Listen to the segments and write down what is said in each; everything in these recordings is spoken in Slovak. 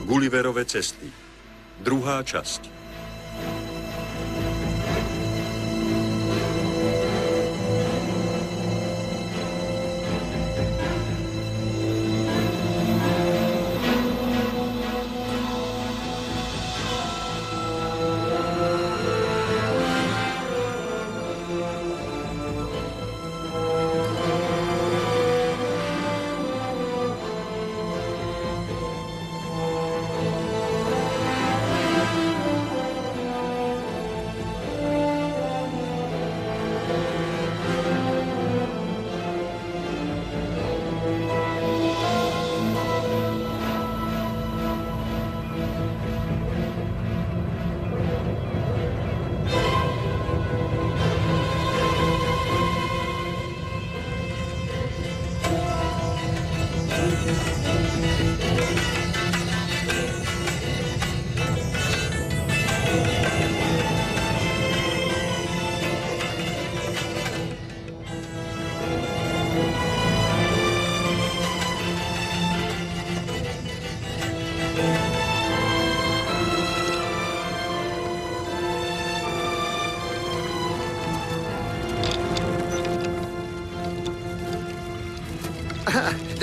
Gulliverove cesty. Druhá časť.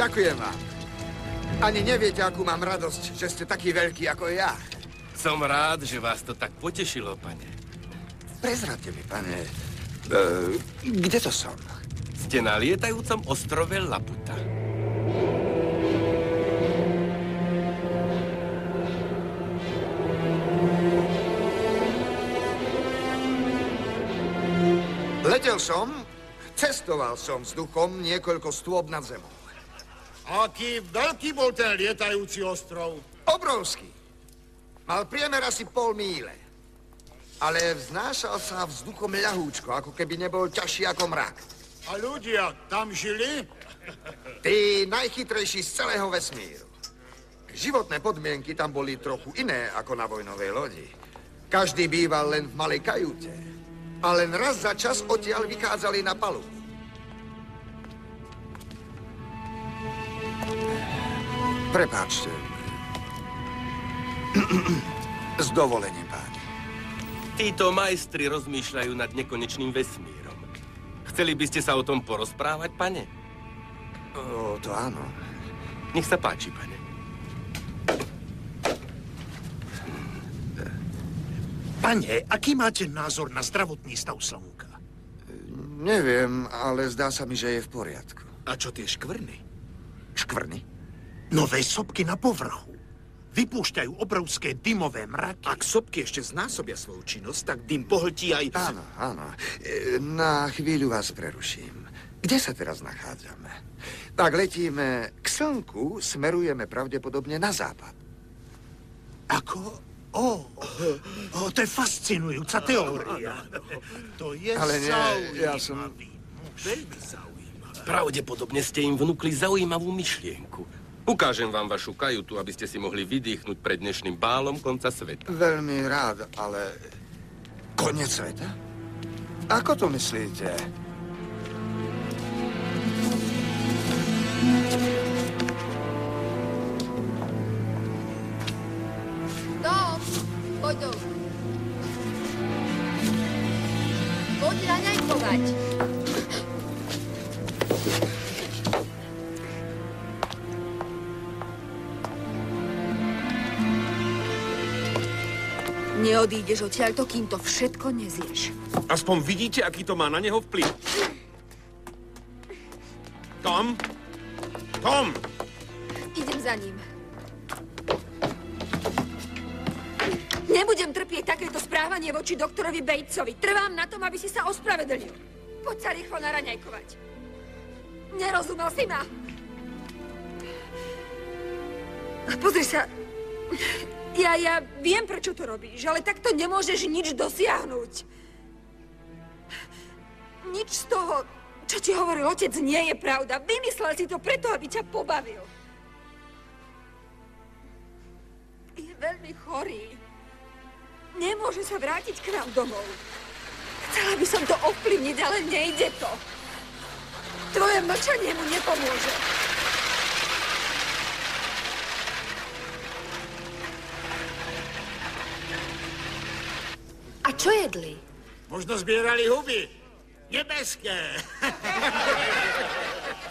Ďakujem vám. Ani neviete, akú mám radosť, že ste taký veľký ako ja. Som rád, že vás to tak potešilo, pane. Prezradte mi, pane, kde to som? Ste na lietajúcom ostrove Laputa. Letel som, cestoval som vzduchom niekoľko stôp nad zemou. Aký veľký bol ten lietajúci ostrov? Obrovský. Mal priemer asi 0,5 míle. Ale vznášal sa vzduchom ľahúčko, ako keby nebol ťažší ako mrak. A ľudia tam žili? Tí najchytrejší z celého vesmíru. Životné podmienky tam boli trochu iné ako na vojnovej lodi. Každý býval len v malej kajúte. A len raz za čas odtiaľ vychádzali na palubu. Prepáčte. S dovolením, páni. Títo majstri rozmýšľajú nad nekonečným vesmírom. Chceli by ste sa o tom porozprávať, pane? To áno. Nech sa páči, pane. Pane, aký máte názor na zdravotný stav Slnka? Neviem, ale zdá sa mi, že je v poriadku. A čo tie škvrny? Škvrny? Nové sopky na povrchu. Vypúšťajú obrovské dymové mraky. Ak sopky ešte znásobia svoju činnosť, tak dym pohltí aj... Áno, áno. Na chvíľu vás preruším. Kde sa teraz nachádzame? Tak letíme k Slnku, smerujeme pravdepodobne na západ. Ako? To je fascinujúca teória. To je ale nie, zaujímavý. ja som... Veľmi zaujímavý. Pravdepodobne ste im vnúkli zaujímavú myšlienku. Ukážem vám vašu kajutu, aby ste si mohli vydýchnuť pred dnešným bálom konca sveta. Veľmi rád, ale... Koniec sveta? Ako to myslíte? Tom, poď dolu. Poď raňajkovať. Neodídeš odtiaľto, kým to všetko nezješ. Aspoň vidíte, aký to má na neho vplyv. Tom? Tom! Idem za ním. Nebudem trpieť takéto správanie voči doktorovi Batesovi. Trvám na tom, aby si sa ospravedlnil. Poď sa rýchlo naraňajkovať. Nerozumel si ma. Pozri sa. Ja viem, prečo to robíš, ale takto nemôžeš nič dosiahnuť. Nič z toho, čo ti hovoril otec, nie je pravda. Vymyslel si to preto, aby ťa pobavil. Je veľmi chorý. Nemôže sa vrátiť k nám domov. Chcela by som to ovplyvniť, ale nejde to. Tvoje mlčanie mu nepomôže. A čo jedli? Možno zbierali huby. Nebeské.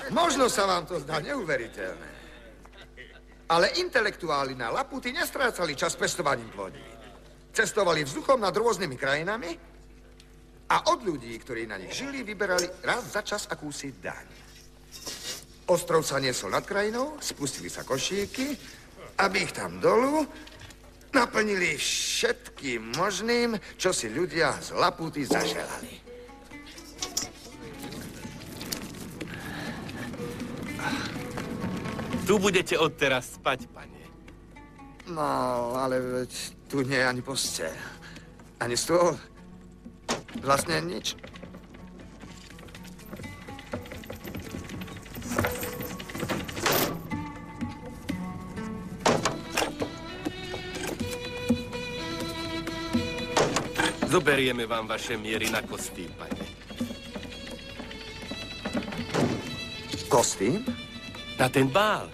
Možno sa vám to zdá neuveriteľné. Ale intelektuáli na Laputy nestrácali čas pestovaním plodín. Cestovali vzduchom nad rôznymi krajinami a od ľudí, ktorí na nich žili, vyberali raz za čas akúsi daň. Ostrov sa niesol nad krajinou, spustili sa košíky, aby ich tam dolu naplnili všetkým možným, čo si ľudia z Laputy zaželali. Tu budete odteraz spať, pane. No, ale veď tu nie je ani posteľ, ani stôl. Vlastne nič. Zoberieme vám vaše miery na kostým, pane. Kostým? Na ten bál.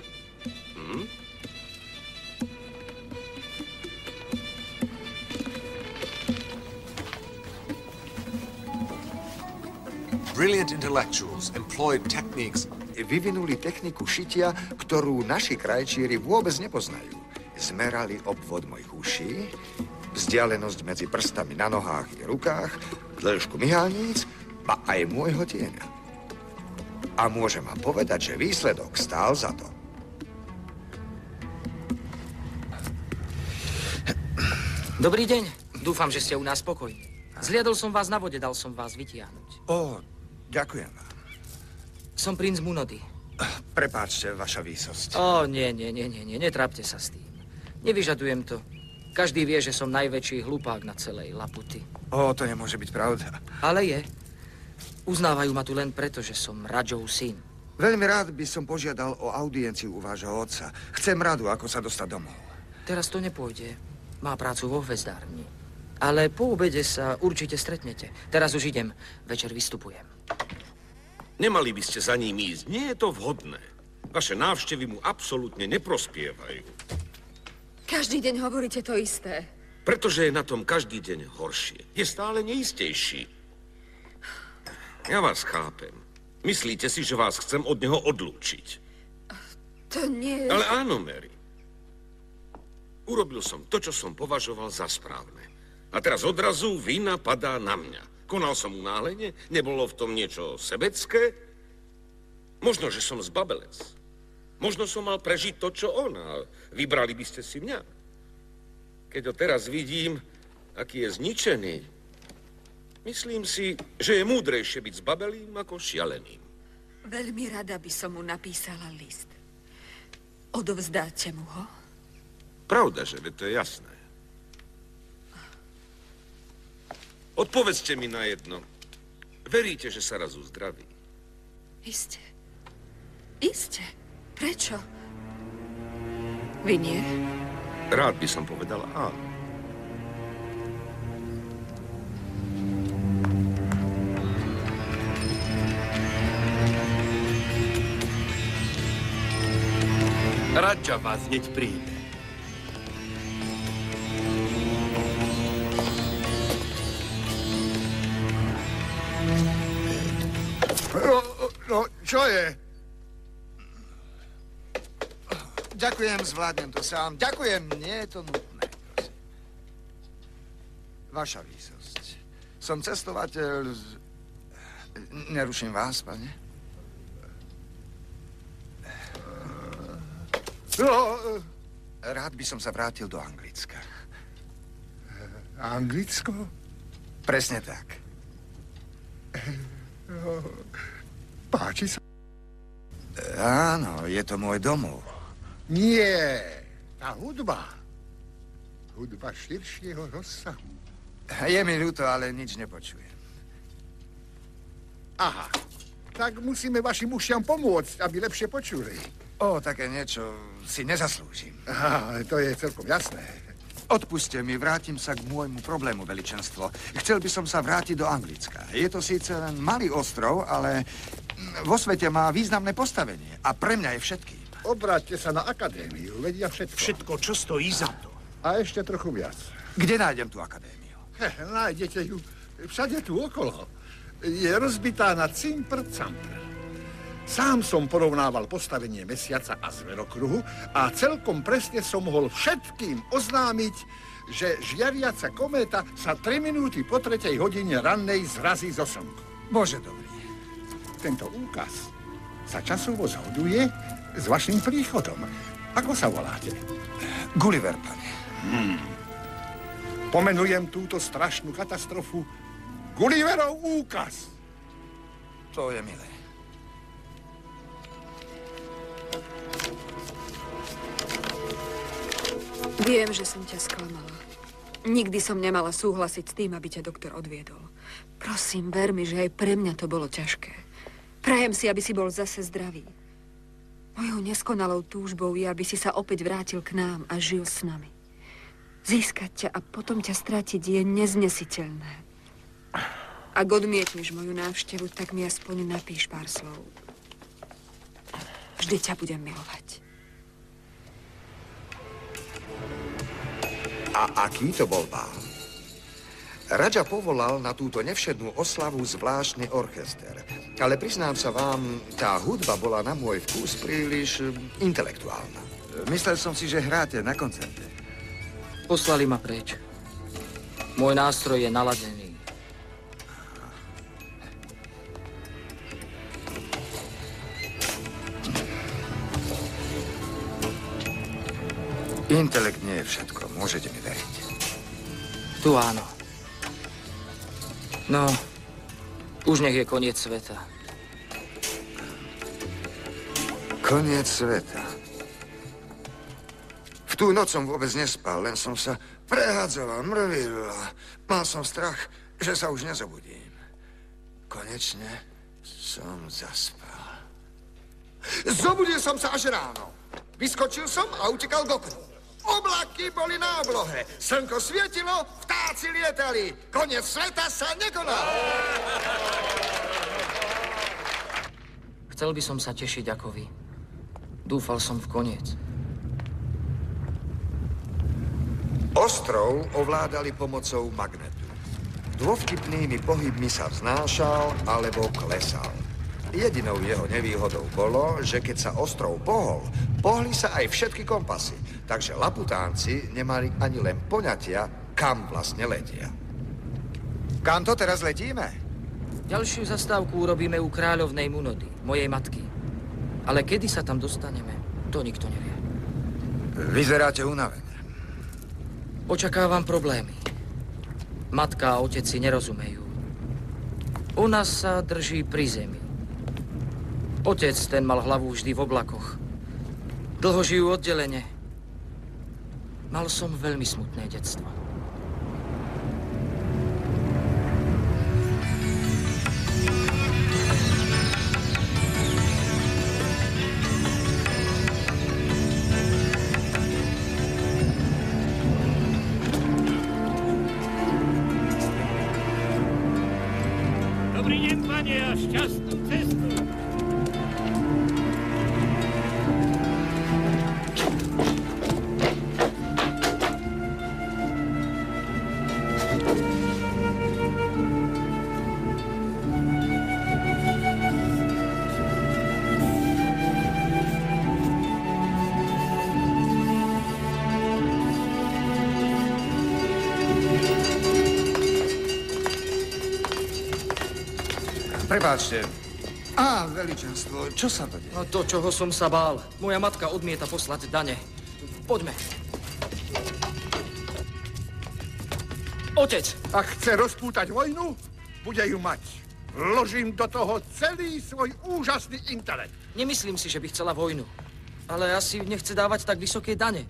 Brilliant intellectuals employed techniques. Vyvinuli techniku šitia, ktorú naši krajčíri vôbec nepoznajú. Zmerali obvod mojich uší, vzdialenosť medzi prstami na nohách i rukách, dĺžku myhalníc a aj môjho tieňa. A môžem vám povedať, že výsledok stál za to. Dobrý deň. Dúfam, že ste u nás spokojní. Zliadol som vás na vode, dal som vás vytiahnuť. Ó, ďakujem vám. Som princ Munody. Prepáčte, vaša výsosť. Ó, nie, netrápte sa s tým. Nevyžadujem to. Každý vie, že som najväčší hlupák na celej Laputy. Ó, to nemôže byť pravda. Ale je. Uznávajú ma tu len preto, že som Radžov syn. Veľmi rád by som požiadal o audienciu u vášho otca. Chcem radu, ako sa dostať domov. Teraz to nepôjde. Má prácu vo hvezdárni. Ale po obede sa určite stretnete. Teraz už idem. Večer vystupujem. Nemali by ste za ním ísť. Nie je to vhodné. Vaše návštevy mu absolútne neprospievajú. Každý deň hovoríte to isté. Pretože je na tom každý deň horšie. Je stále neistejší. Ja vás chápem. Myslíte si, že vás chcem od neho odlúčiť. To nie... Ale áno, Mary. Urobil som to, čo som považoval za správne. A teraz odrazu vina padá na mňa. Konal som unáhlene? Nebolo v tom niečo sebecké? Možno, že som zbabelec. Možno som mal prežiť to, čo on, a vybrali by ste si mňa. Keď ho teraz vidím, aký je zničený, myslím si, že je múdrejšie byť zbabelým ako šialeným. Veľmi rada by som mu napísala list. Odovzdáte mu ho? Pravda, že to je jasné. Odpovedzte mi na jedno. Veríte, že sa raz uzdraví? Iste. Iste. Prečo? Vy nie? Rád by som povedal áno. Radža vás hneď príjme. No, čo je? Ďakujem, zvládnem to sám. Ďakujem, nie je to nutné, prosím. Vaša výsosť. Som cestovateľ z... Neruším vás, pane? No, rád by som sa vrátil do Anglicka. Anglicko? Presne tak. Páči sa? Áno, je to môj domov. Nie, tá hudba. Hudba širšieho rozsahu. Je mi ľúto, ale nič nepočujem. Aha, tak musíme vašim ušiam pomôcť, aby lepšie počuli. O, také niečo si nezaslúžim. Aha, to je celkom jasné. Odpuste mi, vrátim sa k môjmu problému, veličenstvo. Chcel by som sa vrátiť do Anglicka. Je to síce len malý ostrov, ale vo svete má významné postavenie. A pre mňa je všetkým. Obráťte sa na akadémiu, vedia všetko. Všetko, čo stojí za to. A ešte trochu viac. Kde nájdem tú akadémiu? Nájdete ju všade tu okolo. Je rozbitá na cimpr-campr. Sám som porovnával postavenie mesiaca a zverokruhu a celkom presne som mohol všetkým oznámiť, že žiariaca kométa sa 3 minúty po 3. hodine rannej zrazí zo Slnku. Bože dobrý. Tento úkaz sa časovo zhoduje s vašim príchodom. Ako sa voláte? Gulliver, pane. Pomenujem túto strašnú katastrofu Gulliverov úkaz. To je milé. Viem, že som ťa sklamala. Nikdy som nemala súhlasiť s tým, aby ťa doktor odviedol. Prosím, ver mi, že aj pre mňa to bolo ťažké. Prajem si, aby si bol zase zdravý. Mojou neskonalou túžbou je, aby si sa opäť vrátil k nám a žil s nami. Získať ťa a potom ťa stratiť je neznesiteľné. Ak odmietneš moju návštevu, tak mi aspoň napíš pár slov. Vždy ťa budem milovať. A aký to bol bál? Radža povolal na túto nevšednú oslavu zvláštny orchester. Ale priznám sa vám, tá hudba bola na môj vkus príliš intelektuálna. Myslel som si, že hráte na koncerte. Poslali ma preč. Môj nástroj je naladený. Intelekt nie je všetko, môžete mi veriť. Tu áno. No, už nech je koniec sveta. Koniec sveta. V tú noc som vôbec nespal, len som sa prehadzoval, mrvil a mal som strach, že sa už nezobudím. Konečne som zaspal. Zobudil som sa až ráno. Vyskočil som a utekal k oknu. Oblaky boli na oblohe, slnko svietilo, vtáci lietali. Koniec sveta sa nekonal. Chcel by som sa tešiť ako vy. Dúfal som v koniec. Ostrov ovládali pomocou magnetu. Dôvtipnými pohybmi sa vznášal alebo klesal. Jedinou jeho nevýhodou bolo, že keď sa ostrov pohol, pohli sa aj všetky kompasy, takže Laputánci nemali ani len poňatia, kam vlastne letia. Kam to teraz letíme? Ďalšiu zastávku urobíme u kráľovnej Munody, mojej matky. Ale kedy sa tam dostaneme, to nikto nevie. Vyzeráte unavene. Očakávam problémy. Matka a otec si nerozumejú. U nás sa drží pri zemi. Otec, ten mal hlavu vždy v oblakoch. Dlho žijú oddelene. Mal som veľmi smutné detstvo. Dobrý deň, pane, a šťastnú cestu. Prepáčte. Veličenstvo, čo sa to deje? No to, čoho som sa bál. Moja matka odmieta poslať dane. Poďme. Otec! Ak chce rozpútať vojnu, bude ju mať. Vložím do toho celý svoj úžasný intelekt. Nemyslím si, že by chcela vojnu. Ale asi nechce dávať tak vysoké dane.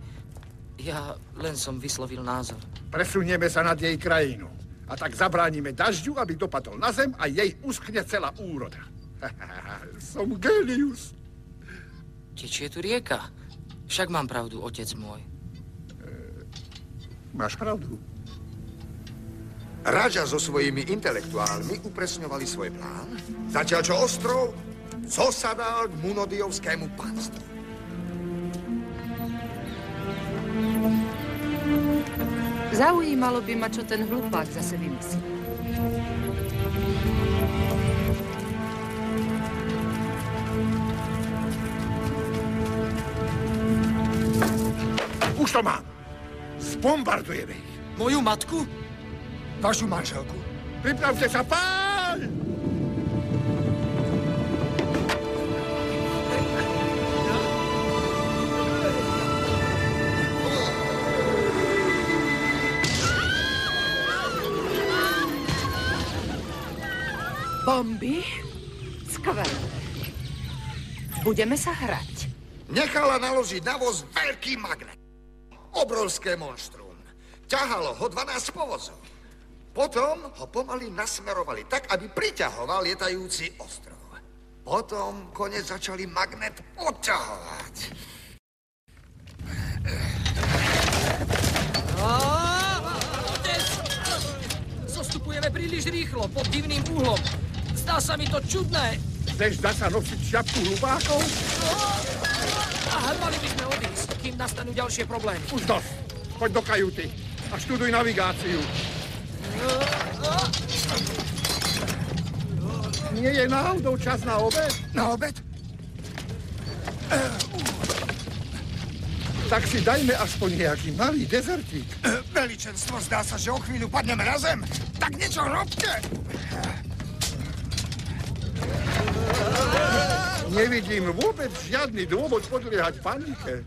Ja len som vyslovil názor. Presunieme sa nad jej krajinu. A tak zabránime dažďu, aby dopadol na zem a jej uschne celá úroda. Som génius. Tečie tu rieka. Však mám pravdu, otec môj. Máš pravdu. Radža so svojimi intelektuálmi upresňovali svoj plán, zatiaľ čo ostrov zosadal k Munodiovskému panstvu. Zaujímalo by ma, čo ten hlupák zase vymyslí. Už to mám. Zbombardujeme ich. Moju matku? Vašu manželku. Pripravte sa, páľ! Bomby? Skvelé. Budeme sa hrať. Nechala naložiť na voz veľký magnet. Obrovské monštrum. Ťahalo ho 12 povozov. Potom ho pomaly nasmerovali tak, aby priťahoval lietajúci ostrov. Potom konec začali magnet odťahovať. Otec! Zostupujeme príliš rýchlo, pod divným úhlom. Zdá sa mi to čudné. Chceš dať sa nosiť šťapku hlupákov? A mali by sme odísť, kým nastanú ďalšie problémy. Už dosť. Poď do kajuty a študuj navigáciu. Nie je náhodou čas na obed? Na obed? Tak si dajme aspoň nejaký malý dezertík. Veličenstvo, zdá sa, že o chvíľu padneme na zem. Tak niečo robte! Nevidím vôbec žiadny dôvod podliehať panike.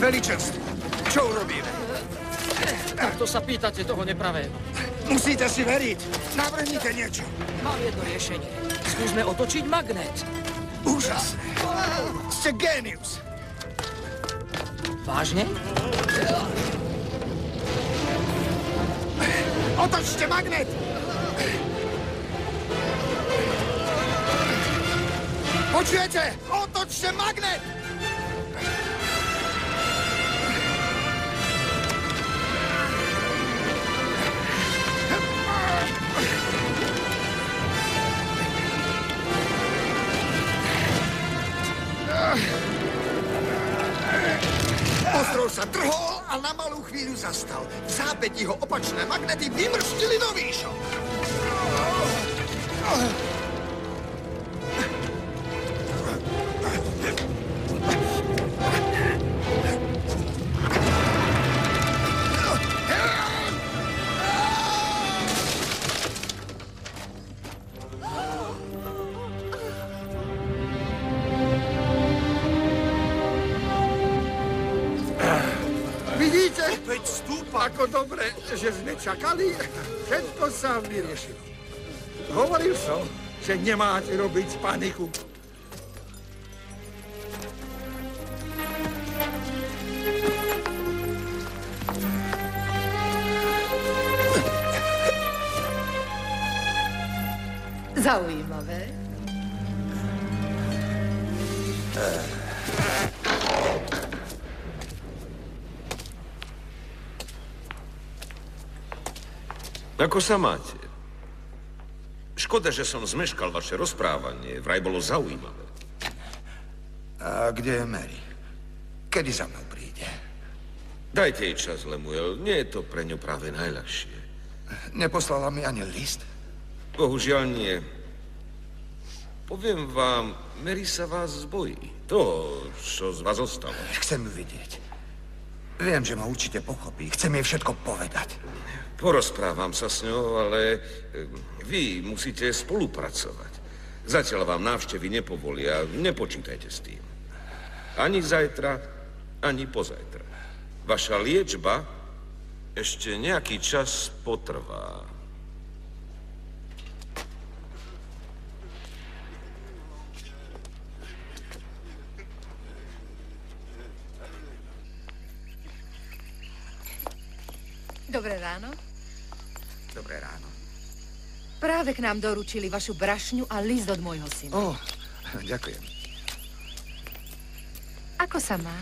Veličenstvo, čo urobíme? Takto sa pýtate toho nepravého. Musíte si veriť. Navrhnite niečo. Mám jedno riešenie. Skúsme otočiť magnet. Úžasné. Ste génius. Vážne? Otočte magnet! Počujete? Otočte magnet! Ostrov sa trhol a na malú chvíľu zastal. V zápätí ho opačné magnety vymrštili do výšok. Ako dobre, že sme čakali, všetko sa vyriešilo. Hovoril som, že nemáte robiť paniku. Zaujímavé. Ako sa máte? Škoda, že som zmeškal vaše rozprávanie. Vraj bolo zaujímavé. A kde je Mary? Kedy za mnou príde? Dajte jej čas, Lemuel. Nie je to pre ňu práve najľahšie. Neposlala mi ani list? Bohužiaľ nie. Poviem vám, Mary sa vás bojí. Toho, čo z vás ostalo. Chcem ju vidieť. Viem, že ma určite pochopí. Chcem jej všetko povedať. Porozprávam sa s ňou, ale vy musíte spolupracovať. Zatiaľ vám návštevy nepovolia. Nepočítajte s tým. Ani zajtra, ani pozajtra. Vaša liečba ešte nejaký čas potrvá. Dobré ráno. Dobré ráno. Práve k nám doručili vašu brašňu a list od môjho syna. Ďakujem. Ako sa má?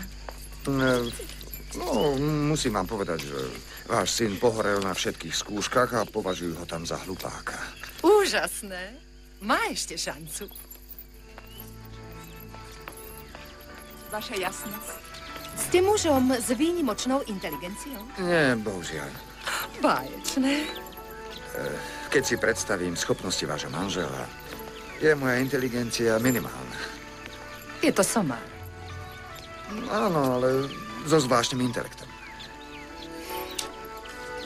No, musím vám povedať, že váš syn pohorel na všetkých skúškach a považujú ho tam za hlupáka. Úžasné. Má ešte šancu. vaša jasnosť. Ste mužom s výnimočnou inteligenciou? Nie, bohužiaľ. Báječné. Keď si predstavím schopnosti vášho manžela, je moja inteligencia minimálna. Je to somár. Áno, ale so zvláštnym intelektom.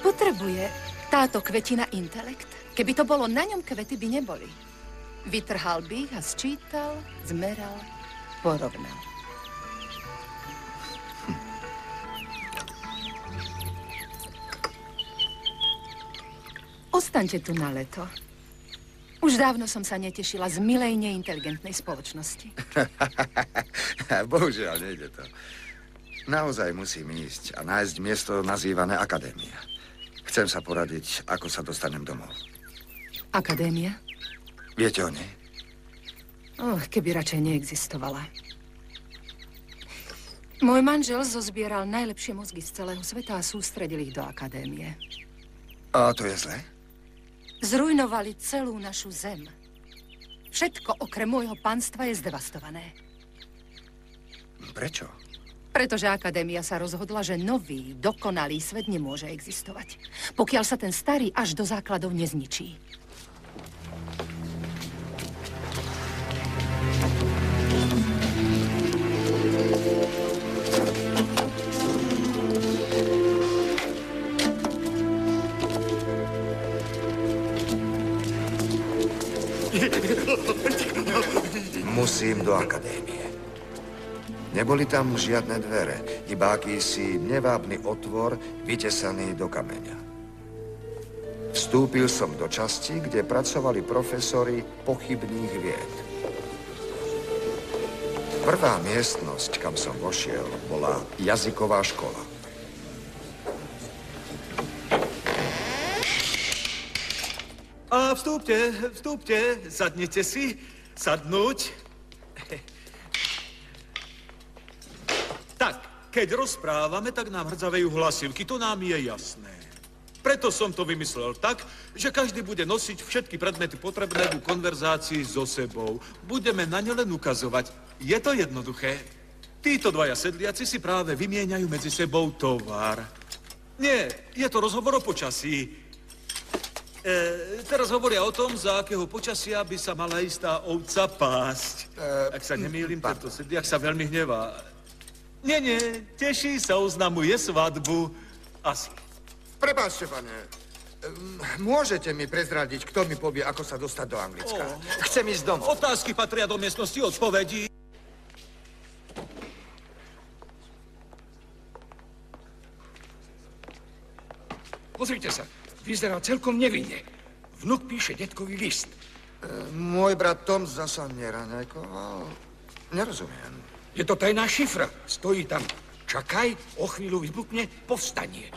Potrebuje táto kvetina intelekt. Keby to bolo na ňom, kvety by neboli. Vytrhal by ich a sčítal, zmeral, porovnal. Ostaňte tu na leto. Už dávno som sa netešila z milej, neinteligentnej spoločnosti. Bohužiaľ, nejde to. Naozaj musím ísť a nájsť miesto nazývané Akadémia. Chcem sa poradiť, ako sa dostanem domov. Akadémia? Viete o nej? Keby radšej neexistovala. Môj manžel zozbieral najlepšie mozgy z celého sveta a sústredil ich do Akadémie. A to je zlé? Zrujnovali celú našu zem. Všetko okrem môjho panstva je zdevastované. Prečo? Pretože Akadémia sa rozhodla, že nový, dokonalý svet nemôže existovať, pokiaľ sa ten starý až do základov nezničí. Musím do Akadémie. Neboli tam žiadne dvere, iba akýsi nevábny otvor, vytesaný do kameňa. Vstúpil som do časti, kde pracovali profesori pochybných vied. Prvá miestnosť, kam som vošiel, bola jazyková škola. A vstúpte, sadnite si, sadnúť. Tak, keď rozprávame, tak nám hrdzavejú hlasivky, to nám je jasné. Preto som to vymyslel tak, že každý bude nosiť všetky predmety potrebné ku konverzácii so sebou. Budeme na ne len ukazovať. Je to jednoduché. Títo dvaja sedliaci si práve vymieňajú medzi sebou tovar. Nie, je to rozhovor o počasí. Teraz hovoria o tom, za akého počasia by sa mala istá ovca pásť. Ak sa nemýlim, tento sedliak sa veľmi hnevá. Nie, teší sa, oznamuje svadbu. Asi. Prepáčte, pane. Môžete mi prezradiť, kto mi povie, ako sa dostať do Anglicka? Chcem ísť domov. Otázky patria do miestnosti odpovedí. Pozrite sa, vyzerá celkom nevinne. Vnuk píše detkový list. Môj brat Tom zasa neraňajkoval. Nerozumiem. Je to tajná šifra. Stojí tam. Čakaj, o chvíľu vypukne povstanie.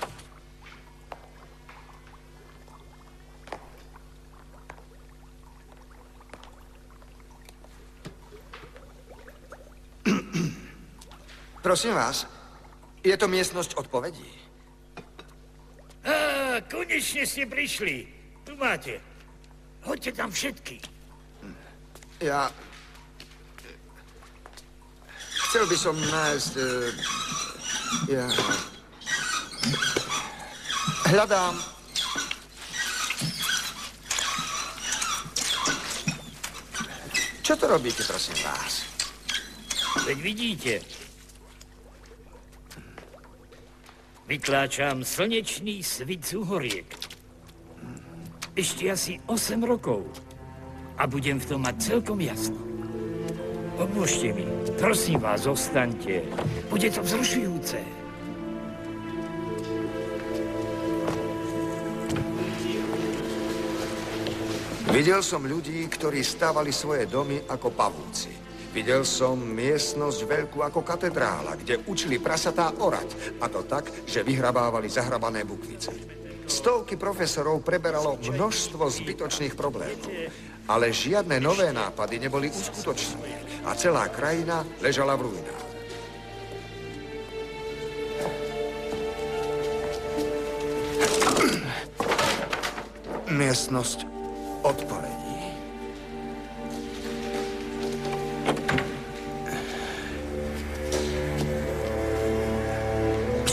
Prosím vás, je to miestnosť odpovedí. Konečne ste prišli. Tu máte. Hoďte tam všetky. Chcel by som nájsť... Hľadám... Čo to robíte, prosím vás? Veď vidíte. Vytláčam slnečný svit z uhoriek. Ešte asi 8 rokov. A budem v tom mať celkom jasno. Pomôžte mi. Prosím vás, zostaňte. Bude to vzrušujúce. Videl som ľudí, ktorí stavali svoje domy ako pavúci. Videl som miestnosť veľkú ako katedrála, kde učili prasatá orať. A to tak, že vyhrabávali zahrabané bukvice. Stovky profesorov preberalo množstvo zbytočných problémov. Ale žiadne nové nápady neboli uskutočnené. A celá krajina ležala v ruinách. Miestnosť odpovedí.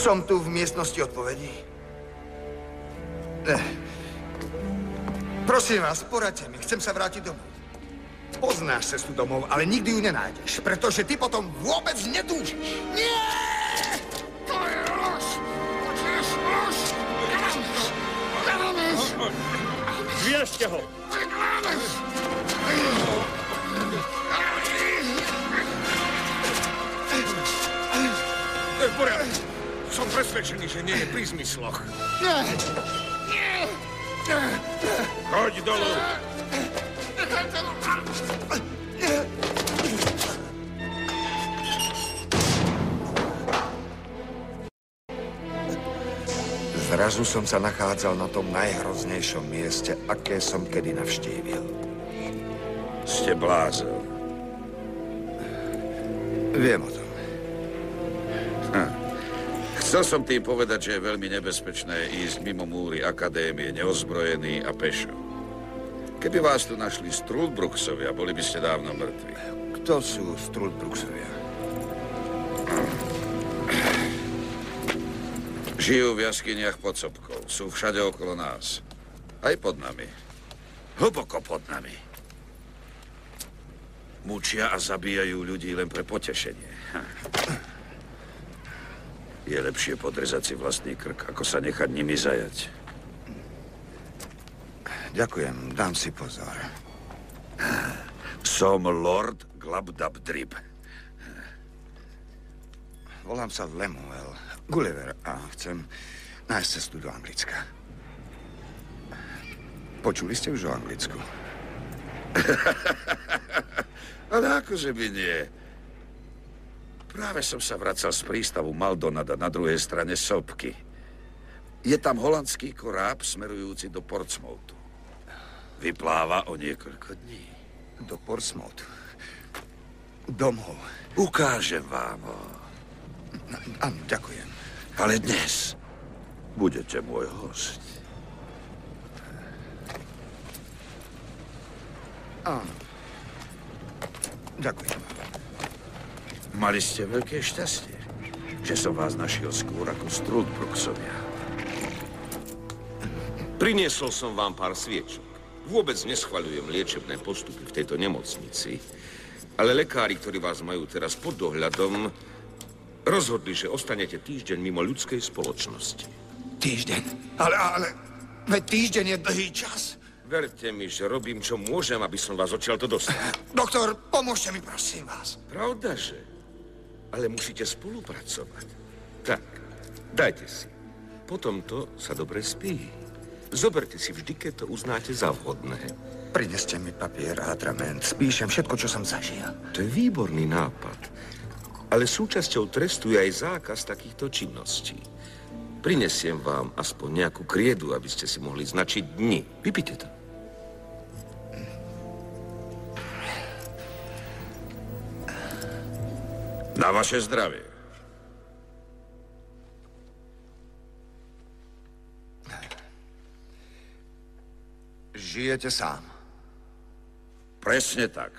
Som tu v miestnosti odpovedí. Prosím vás, poraďte mi, chcem sa vrátiť domov. Poznáš cestu domov, ale nikdy ju nenájdeš, pretože ty potom vôbec netúžiš. Nie! To je lož! Počuješ lož? Klameš! Zviežte ho! Klameš! V poriadku. Som presvedčený, že nie je pri zmysloch. Nie! Nie! Choď dolu. Nechajte ho! Zrazu som sa nachádzal na tom najhroznejšom mieste, aké som kedy navštívil. Ste blázon. Viem o tom. Chcel som tým povedať, že je veľmi nebezpečné ísť mimo múry akadémie neozbrojený a pešo. Keby vás tu našli Struldbruxovia, boli by ste dávno mŕtvi. Kto sú Struldbruxovia? Žijú v jaskyniach pod sopkou. Sú všade okolo nás. Aj pod nami. Hlboko pod nami. Mučia a zabíjajú ľudí len pre potešenie. Je lepšie podrezať si vlastný krk, ako sa nechať nimi zajať. Ďakujem, dám si pozor. Som Lord Glabdabdrib. Volám sa Lemuel Gulliver a chcem nájsť cestu do Anglicka. Počuli ste už o Anglicku? Ale akože by nie. Práve som sa vracal z prístavu Maldonada na druhej strane sopky. Je tam holandský koráb smerujúci do Portsmouthu. Vypláva o niekoľko dní. Do Portsmouthu? Domov? Ukážem vám ho. Áno, ďakujem. Ale dnes budete môj host. Áno. Ďakujem. Mali ste veľké šťastie, že som vás našiel skôr ako Struldbruxovia. Priniesol som vám pár sviečok. Vôbec neschvaľujem liečebné postupy v tejto nemocnici, ale lekári, ktorí vás majú teraz pod dohľadom, rozhodli, že ostanete týždeň mimo ľudskej spoločnosti. Týždeň? Ale veď týždeň je dlhý čas. Verte mi, že robím, čo môžem, aby som vás odtiaľto dostal. Doktor, pomôžte mi, prosím vás. Pravdaže? Ale musíte spolupracovať. Tak, dajte si. Potom to sa dobre spí. Zoberte si vždy, keď to uznáte za vhodné. Prineste mi papier a atrament. Spíšem všetko, čo som zažil. To je výborný nápad. Ale súčasťou trestu je aj zákaz takýchto činností. Prinesiem vám aspoň nejakú kriedu, aby ste si mohli značiť dni. Vypite to. Na vaše zdravie. Žijete sám? Presne tak.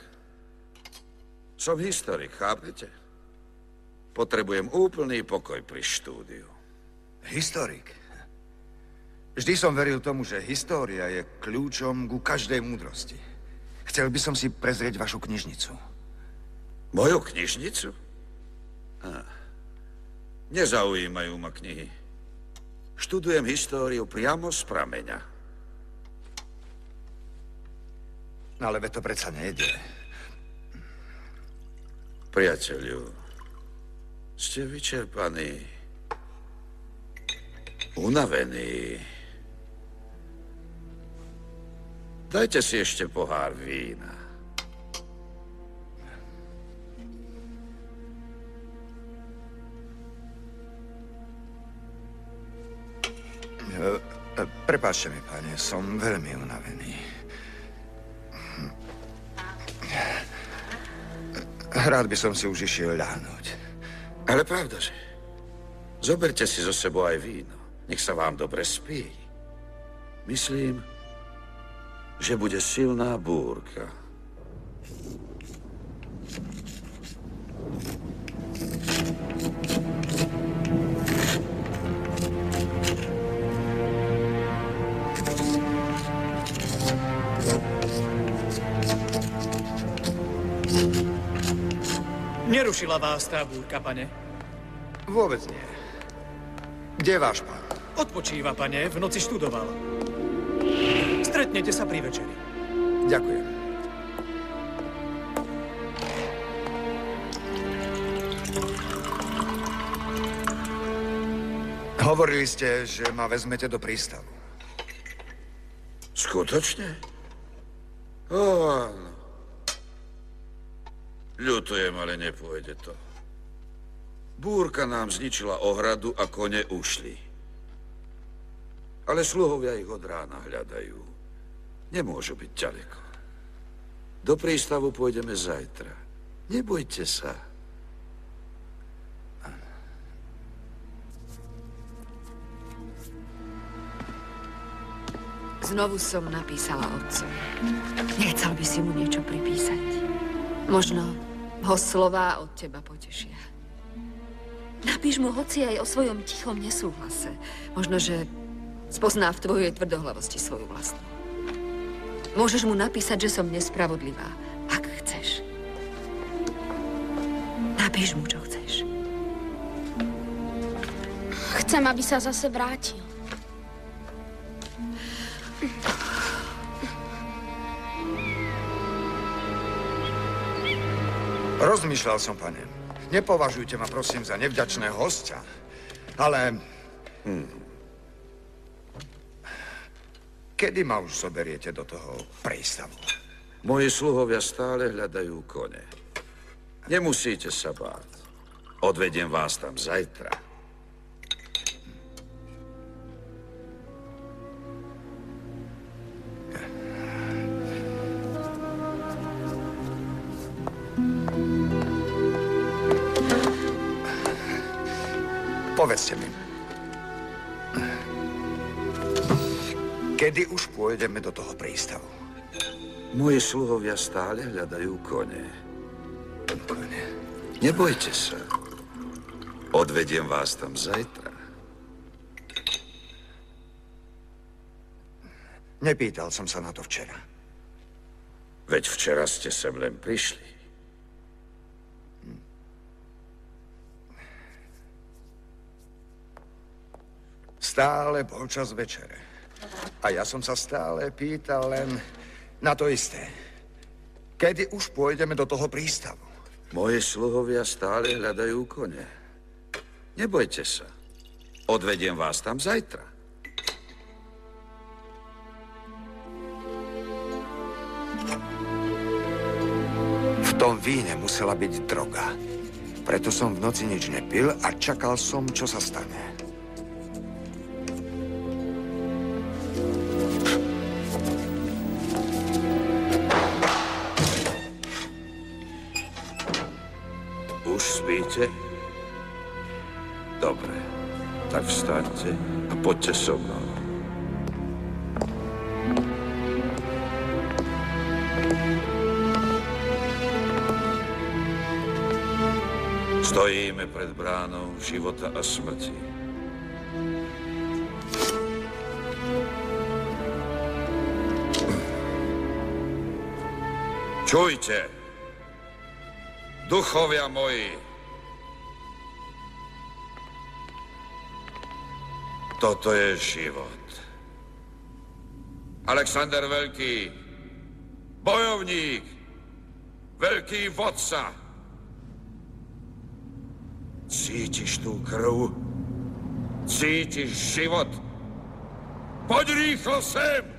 Som historik, chápete? Potrebujem úplný pokoj pri štúdiu. Historik? Vždy som veril tomu, že história je kľúčom ku každej múdrosti. Chcel by som si prezrieť vašu knižnicu. Moju knižnicu? Nezaujímajú ma knihy. Študujem históriu priamo z prameňa. Ale veď to predsa nejde. Priateľu, ste vyčerpaní, unavení. Dajte si ešte pohár vína. Prepáčte mi, pane, som veľmi unavený. Rád by som si už išiel ľahnúť. Ale pravdaže, zoberte si zo sebou aj víno. Nech sa vám dobre spí. Myslím, že bude silná búrka. Nerušila vás tá búrka, pane? Vôbec nie. Kde je váš pán? Odpočíva, pane, v noci študoval. Stretnete sa pri večeri. Ďakujem. Hovorili ste, že ma vezmete do prístavu. Skutočne? Ó, áno. Ľutujem, ale nepôjde to. Búrka nám zničila ohradu a kone ušli. Ale sluhovia ich od rána hľadajú. Nemôžu byť ďaleko. Do prístavu pôjdeme zajtra. Nebojte sa. Znovu som napísala otcovi. Nechcel by si mu niečo pripísať. Možno ho slová od teba potešia. Napíš mu hoci aj o svojom tichom nesúhlase. Možno, že spozná v tvojej tvrdohlavosti svoju vlastnú. Môžeš mu napísať, že som nespravodlivá, ak chceš. Napíš mu, čo chceš. Chcem, aby sa zase vrátil. Rozmýšľal som, pane. Nepovažujte ma, prosím, za nevďačného hostia, ale... Kedy ma už zoberiete do toho prístavu? Moji sluhovia stále hľadajú kone. Nemusíte sa báť. Odvediem vás tam zajtra. Povedzte mi, kedy už pôjdeme do toho prístavu? Moji sluhovia stále hľadajú kone. Nebojte sa. Odvediem vás tam zajtra. Nepýtal som sa na to včera. Veď včera ste sem len prišli. Stále bol čas večere. A ja som sa stále pýtal len na to isté. Kedy už pôjdeme do toho prístavu? Moji sluhovia stále hľadajú kone. Nebojte sa. Odvediem vás tam zajtra. V tom víne musela byť droga. Preto som v noci nič nepil a čakal som, čo sa stane. Už spíte? Dobre. Tak vstaňte a poďte so mnou. Stojíme pred bránou života a smrti. Čujte, duchovia moji. Toto je život. Alexander Veľký, bojovník, veľký vodca. Cítiš tú krv? Cítiš život? Poď rýchlo sem!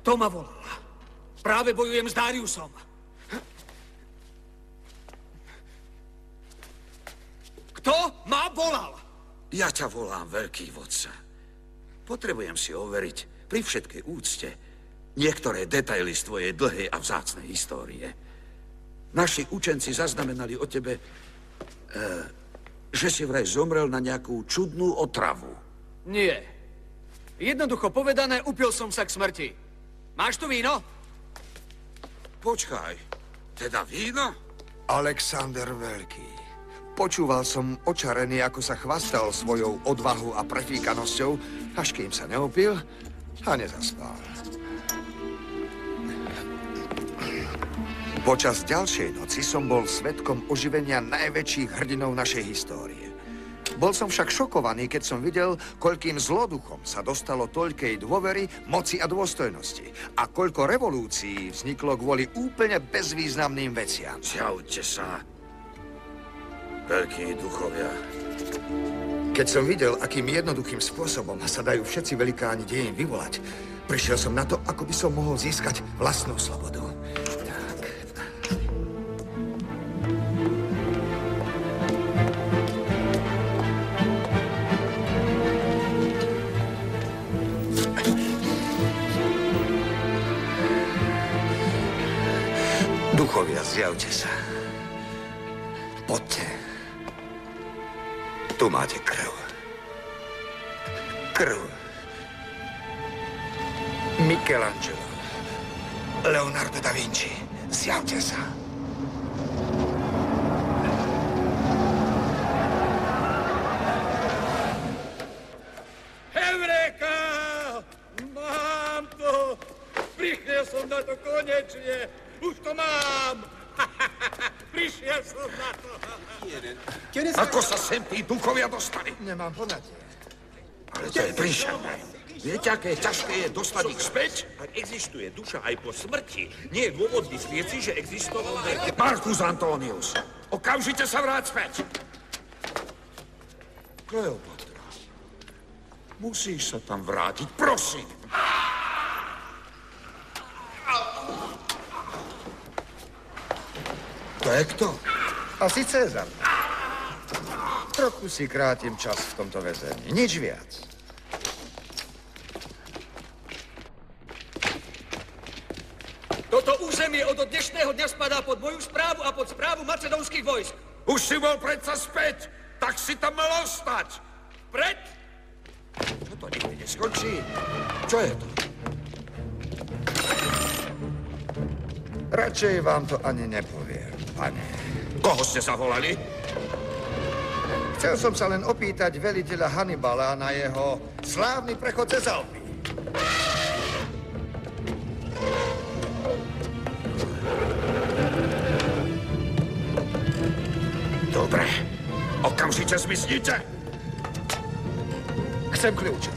Kto ma volal? Práve bojujem s Dariusom. Kto ma volal? Ja ťa volám, veľký vodca. Potrebujem si overiť pri všetkej úcte niektoré detaily z tvojej dlhej a vzácnej histórie. Naši učenci zaznamenali o tebe že si vraj zomrel na nejakú čudnú otravu. Nie. Jednoducho povedané, upil som sa k smrti. Máš tu víno? Počkaj, teda víno? Alexander Veľký. Počúval som očarený, ako sa chvastal svojou odvahou a prefíkanosťou, až kým sa neopil a nezaspal. Počas ďalšej noci som bol svedkom oživenia najväčších hrdinov našej histórie. Bol som však šokovaný, keď som videl, koľkým zloduchom sa dostalo toľkej dôvery, moci a dôstojnosti. A koľko revolúcií vzniklo kvôli úplne bezvýznamným veciam. Zjavte sa, veľkí duchovia. Keď som videl, akým jednoduchým spôsobom sa dajú všetci velikáni dejín vyvolať, prišiel som na to, ako by som mohol získať vlastnú slobodu. Duchovia, zjavte sa. Poďte. Tu máte krv. Krv. Michelangelo. Leonardo da Vinci. Zjavte sa. Heureka! Mám to! Prišiel som na to konečne! Už to mám! Prišiel som na to! Ako sa sem tí duchovia dostali? Nemám poňatie. Ale to je príšerné. Viete, aké ťažké je dostať ich späť? Ak existuje duša aj po smrti, nie je dôvod myslieť si, že existovala aj... Marcus Antonius, okamžite sa vráť späť. Kleopatra, musíš sa tam vrátiť, prosím. To je kto? Asi Cezar. Trochu si krátim čas v tomto väzení. Nič viac. Toto územie od dnešného dňa spadá pod moju správu a pod správu macedónskych vojsk. Už si bol predsa späť, tak si tam mal ostať. Pred? Čo to nikdy neskončí? Čo je to? Radšej vám to ani nepoviem, pane. Koho ste zavolali? Chcel som sa len opýtať veliteľa Hannibala na jeho slávny prechod cez Alpy. Dobre. Okamžite zmiznite. Chcem kľúče.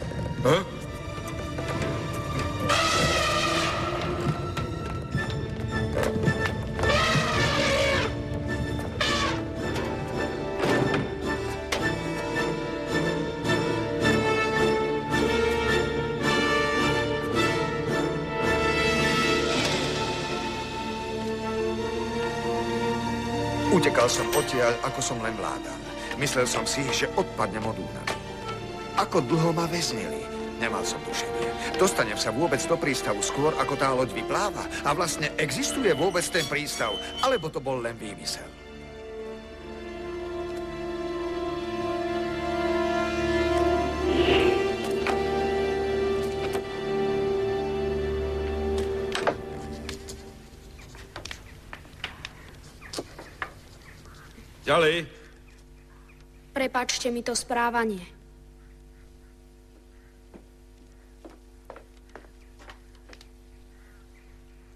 Utekal som odtiaľ, ako som len vládal. Myslel som si, že odpadnem od únavy. Ako dlho ma väznili? Nemal som tušenie. Dostanem sa vôbec do prístavu skôr, ako tá loď vypláva? A vlastne existuje vôbec ten prístav? Alebo to bol len výmysel? Ďalej. Prepáčte mi to správanie.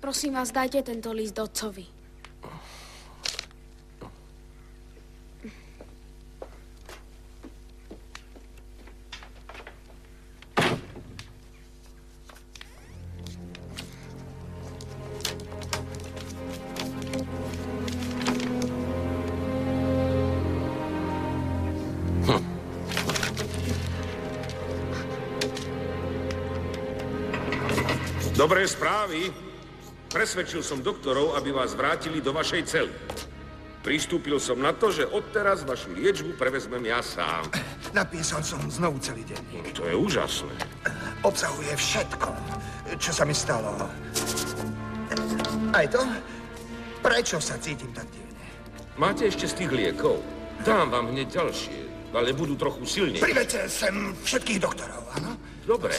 Prosím vás, dajte tento list otcovi. Dobré správy. Presvedčil som doktorov, aby vás vrátili do vašej cely. Pristúpil som na to, že odteraz vašu liečbu prevezmem ja sám. Napísal som znovu celý denník. To je úžasné. Obsahuje všetko, čo sa mi stalo. Aj to? Prečo sa cítim tak divne? Máte ešte z tých liekov? Dám vám hneď ďalšie, ale budú trochu silnejšie. Privedte sem všetkých doktorov, áno? Dobre.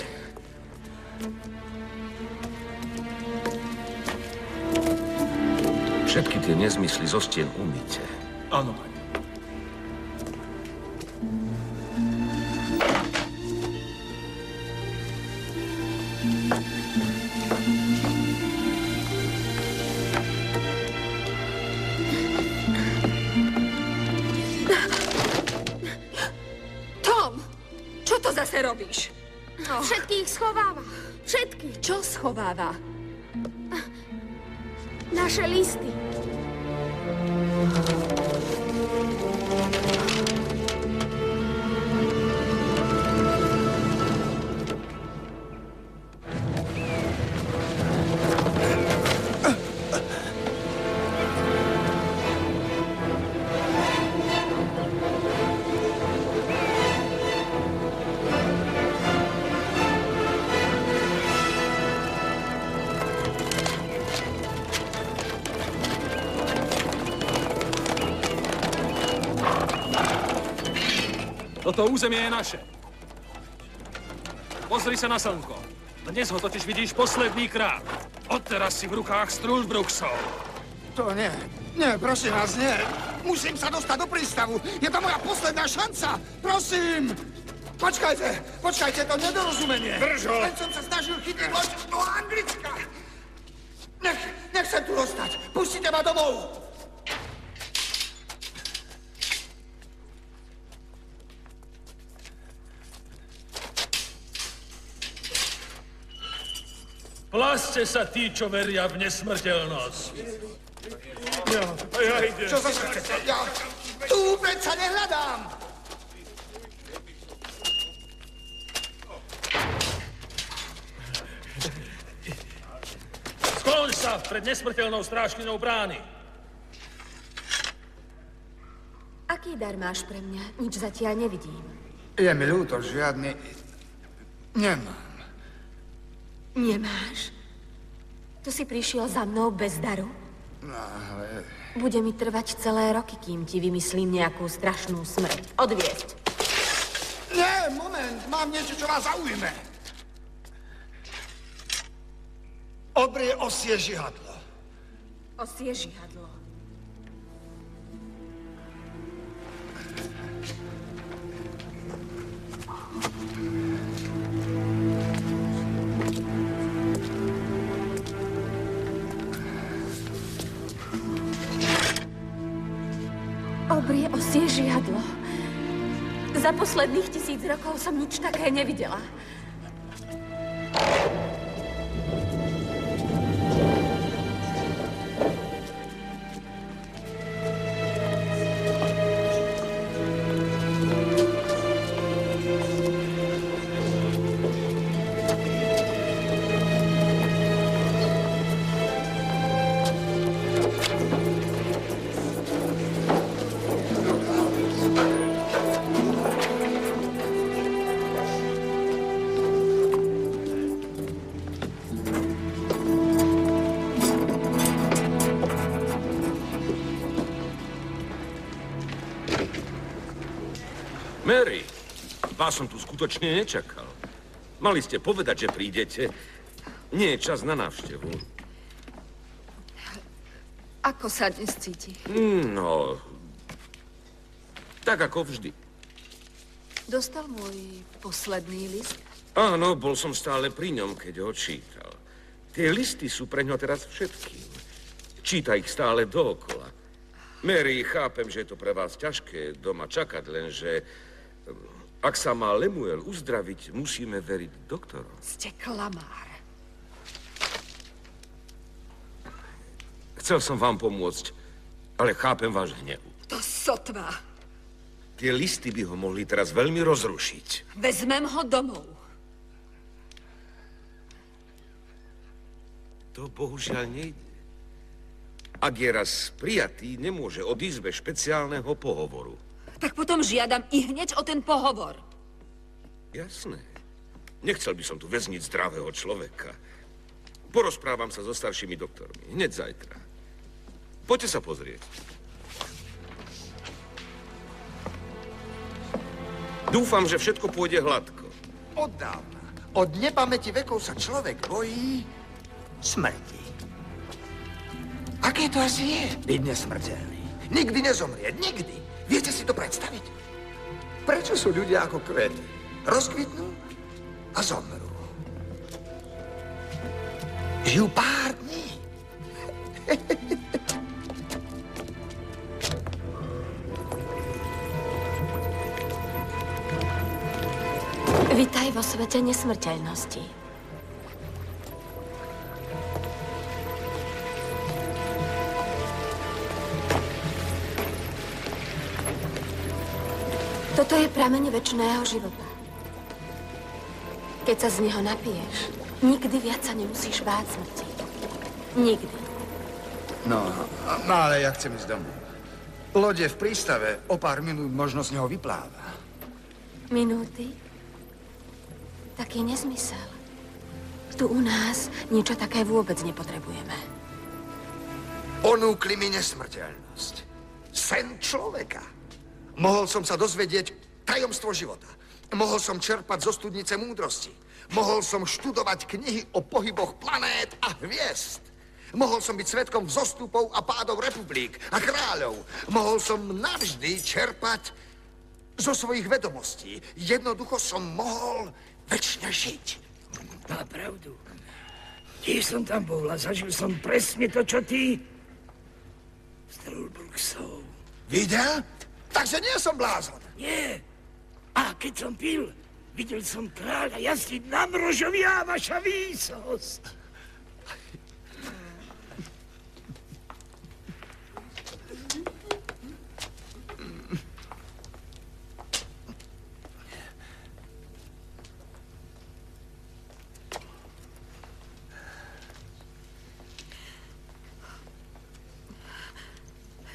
Všetky tie nezmysly zo stien umýte. Áno, pane. Tom, čo to zase robíš? Všetkých schováva. Všetky. Čo schováva? Naše listy. Toto územie je naše. Pozri sa na slnko. Dnes ho totiž vidíš posledný krát. Odteraz si v rukách Struldbruksov. To nie. Nie, prosím vás, nie. Musím sa dostať do prístavu. Je to moja posledná šanca. Prosím. Počkajte, to nedorozumenie. Drž ho. Len som sa snažil chytiť loď do Anglicka. Nechcem tu ostať. Pustite ma domov. Pláste sa tí, čo veria v nesmrteľnosť. Ja idem. Čo zase chcete? Ja tu predsa nehľadám. Skloň sa pred nesmrteľnou strážkyňou brány. Aký dar máš pre mňa? Nič zatiaľ nevidím. Je mi ľúto, žiadny nemám. Nemáš? Tu si prišiel za mnou bez daru? No, ale... Bude mi trvať celé roky, kým ti vymyslím nejakú strašnú smrť. Odviesť. Nie, moment, mám niečo, čo vás zaujme. Obrie osie žihadlo. Osie žihadlo. Obrie osie žihadlo. Za posledných 1000 rokov som nič také nevidela. Mary, vás som tu skutočne nečakal. Mali ste povedať, že prídete. Nie je čas na návštevu. Ako sa dnes cíti? No, tak ako vždy. Dostal môj posledný list? Áno, bol som stále pri ňom, keď ho čítal. Tie listy sú pre ňo teraz všetkým. Číta ich stále dookola. Mary, chápem, že je to pre vás ťažké doma čakať, lenže ak sa má Lemuel uzdraviť, musíme veriť doktorom. Ste klamár. Chcel som vám pomôcť, ale chápem váš hnev. To sotva. Tie listy by ho mohli teraz veľmi rozrušiť. Vezmem ho domov. To bohužiaľ nejde. Ak je raz prijatý, nemôže odísť bez špeciálneho pohovoru. Tak potom žiadam i hneď o ten pohovor. Jasné. Nechcel by som tu väzniť zdravého človeka. Porozprávam sa so staršími doktormi. Hneď zajtra. Poďte sa pozrieť. Dúfam, že všetko pôjde hladko. Od dávna, od nepamäti vekov sa človek bojí smrti. Aké to asi je byť nesmrteľný? Nikdy nezomrie, nikdy. Viete si to predstaviť? Prečo sú ľudia ako kvety? Rozkvitnú a zomrú. Žijú pár dní. Vitaj vo svete nesmrteľnosti. Toto je prameň večného života. Keď sa z neho napiješ, nikdy viac sa nemusíš báť smrti. Nikdy. No, ale ja chcem ísť domov. Loď je v prístave, o pár minút možno z neho vypláva. Minúty? Taký nezmysel. Tu u nás niečo také vôbec nepotrebujeme. Ponúkli mi nesmrteľnosť. Sen človeka. Mohol som sa dozvedieť tajomstvo života. Mohol som čerpať zo studnice múdrosti. Mohol som študovať knihy o pohyboch planét a hviezd. Mohol som byť svedkom vzostupov a pádov republik a kráľov. Mohol som navždy čerpať zo svojich vedomostí. Jednoducho som mohol večne žiť. Má pravdu. Tiež som tam bol a zažil som presne to, čo ty. Strulbruxov. Videl? Takže nie som blázon. Nie. A keď som pil, videl som kráľa jazdiť na mrožovi a vaša výsosť.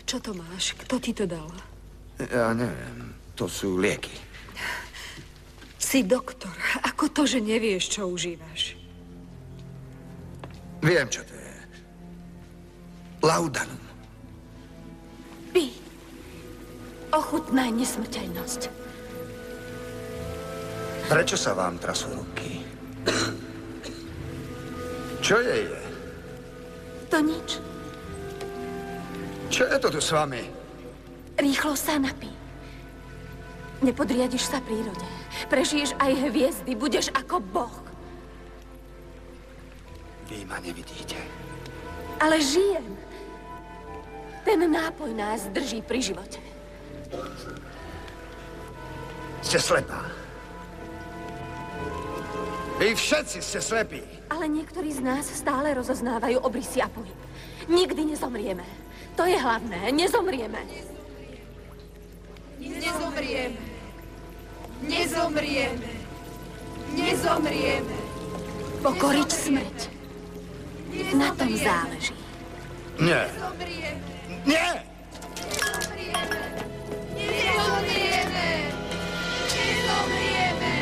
Čo to máš? Kto ti to dal? Ja neviem. To sú lieky. Si doktor. Ako to, že nevieš, čo užívaš? Viem, čo to je. Laudanum. Pí. Ochutnaj nesmrteľnosť. Prečo sa vám trasú ruky? Čo je? To nič. Čo je to tu s vami? Rýchlo sa napí. Nepodriadiš sa prírode. Prežiješ aj hviezdy. Budeš ako Boh. Vy ma nevidíte. Ale žijem. Ten nápoj nás drží pri živote. Ste slepá. Vy všetci ste slepí. Ale niektorí z nás stále rozoznávajú obrysy a pohyb. Nikdy nezomrieme. To je hlavné. Nezomrieme. Nezomrieme. Nezomrieme. Nezomrieme. Pokoriť smrť. Na tom záleží. Nie. Nie! Nezomrieme. Nezomrieme. Nezomrieme.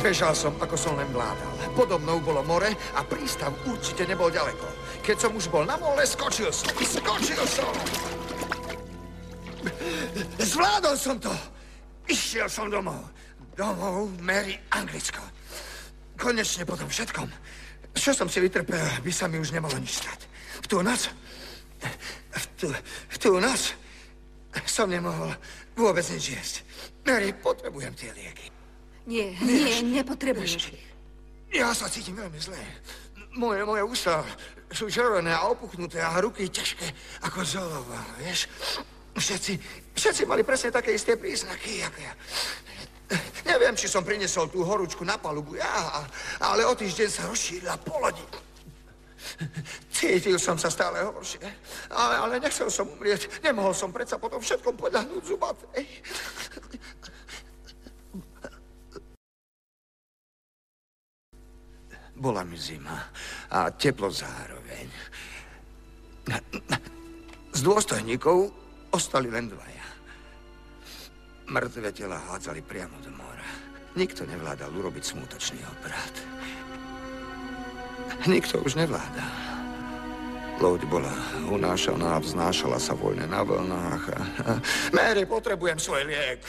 Bežal som, ako som len vládal. Podo mnou bolo more a prístav určite nebol ďaleko. Keď som už bol na mole, skočil som. Skočil som! Zvládol som to! Išiel som domov. Domov, Mary, Anglicko. Konečne po tom všetkom, čo som si vytrpel, by sa mi už nemalo nič stať. V tú noc som nemohol vôbec nič jesť. Mary, potrebujem tie lieky. Nie, nepotrebuješ ich. Ja sa cítim veľmi zle. Moje ústa sú červené a opuchnuté a ruky ťažké ako zolova, vieš? Všetci mali presne také isté príznaky, ako ja. Neviem, či som priniesol tú horúčku na palubu ale o týždeň sa rozšírila po lodi. Cítil som sa stále horšie, ale nechcel som umrieť. Nemohol som predsa potom všetkom podľahnúť zubatej. Bola mi zima a teplo zároveň. Z dôstojníkov ostali len dvaja. Mŕtve tela hádzali priamo do mora. Nikto nevládal urobiť smútočný obrat. Nikto už nevládal. Loď bola unášaná, vznášala sa voľne na vlnách a... Mary, potrebujem svoj liek.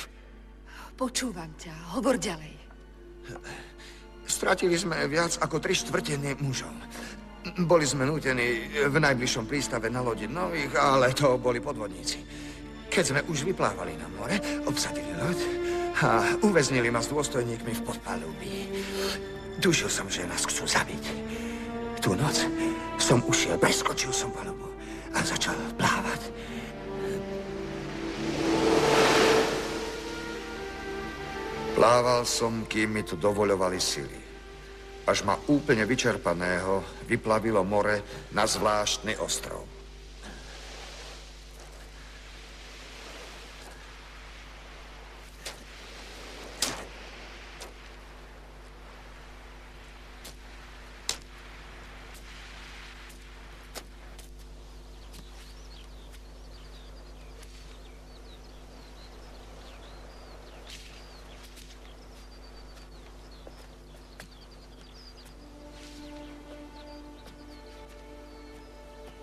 Počúvam ťa, hovor ďalej. Stratili sme viac ako 3/4 mužov. Boli sme nútení v najbližšom prístave nalodiť nových, ale to boli podvodníci. Keď sme už vyplávali na more, obsadili loď a uväznili ma s dôstojníkmi v podpalubí. Tušil som, že nás chcú zabiť. Tú noc som ušiel, preskočil som palubu a začal plávať. Plával som, kým mi tu dovoľovali sily. Až ma úplne vyčerpaného vyplavilo more na zvláštny ostrov.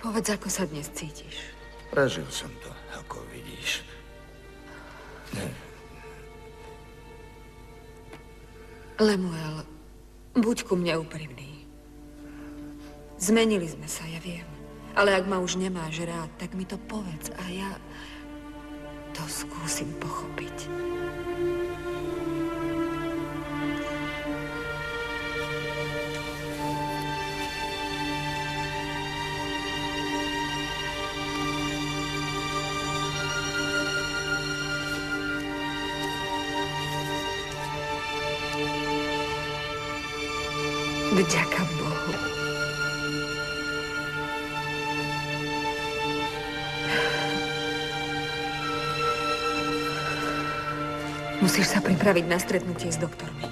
Povedz, ako sa dnes cítiš. Prežil som to, ako vidíš. Lemuel, buď ku mne úprimný. Zmenili sme sa, ja viem. Ale ak ma už nemáš rád, tak mi to povedz a ja to skúsim pochopiť. Vďaka Bohu. Musíš sa pripraviť na stretnutie s doktormi.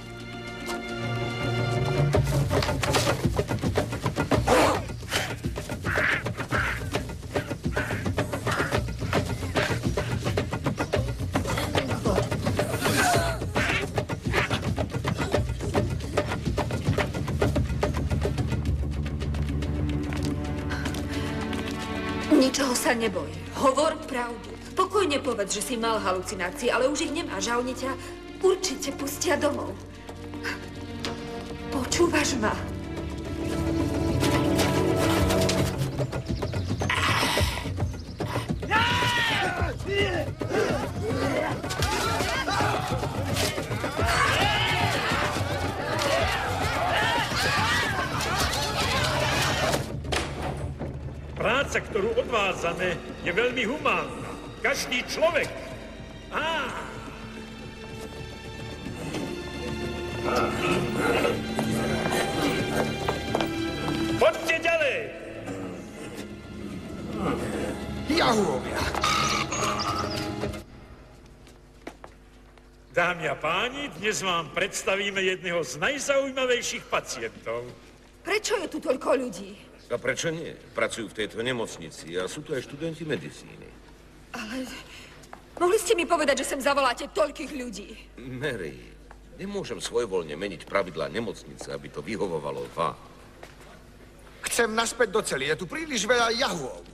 Ničoho sa neboj. Hovor pravdu. Pokojne povedz, že si mal halucinácie, ale už ich nemáš a oni ťa určite pustia domov. Počúvaš ma? Práca, ktorú odvádzame, je veľmi humánna. Každý človek. Poďte ďalej. Jahuovia. Dámy a páni, dnes vám predstavíme jedného z najzaujímavejších pacientov. Prečo je tu toľko ľudí? A prečo nie? Pracujú v tejto nemocnici a sú tu aj študenti medicíny. Ale mohli ste mi povedať, že sem zavoláte toľkých ľudí? Mary, nemôžem svojvoľne meniť pravidlá nemocnice, aby to vyhovovalo vám. Chcem naspäť do cely. Je tu príliš veľa jahuov.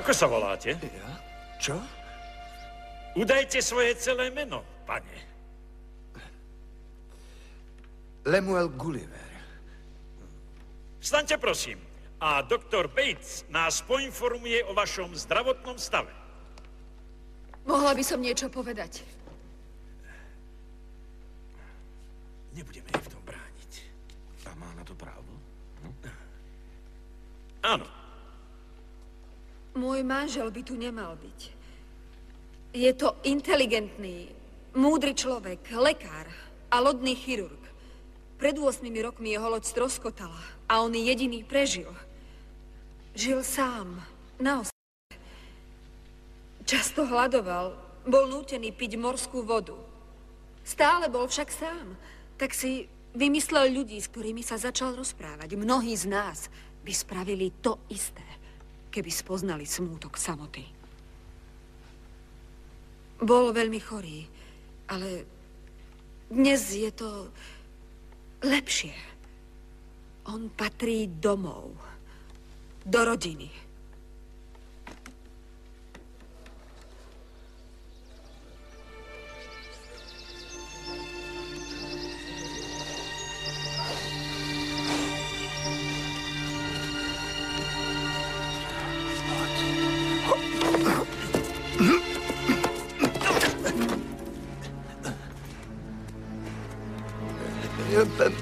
Ako sa voláte? Ja? Čo? Udajte svoje celé meno, pane. Lemuel Gulliver. Vstaňte, prosím. A doktor Bates nás poinformuje o vašom zdravotnom stave. Mohla by som niečo povedať. Nebudeme jej v tom brániť. A má na to právo? Áno. Môj manžel by tu nemal byť. Je to inteligentný, múdry človek, lekár a lodný chirurg. Pred 8 rokmi jeho loď stroskotala a on jediný prežil. Žil sám, na ostrove. Často hľadoval, bol nútený piť morskú vodu. Stále bol však sám, tak si vymyslel ľudí, s ktorými sa začal rozprávať. Mnohí z nás by spravili to isté, keby spoznali smútok samoty. Bol veľmi chorý, ale dnes je to lepšie. On patrí domov, do rodiny.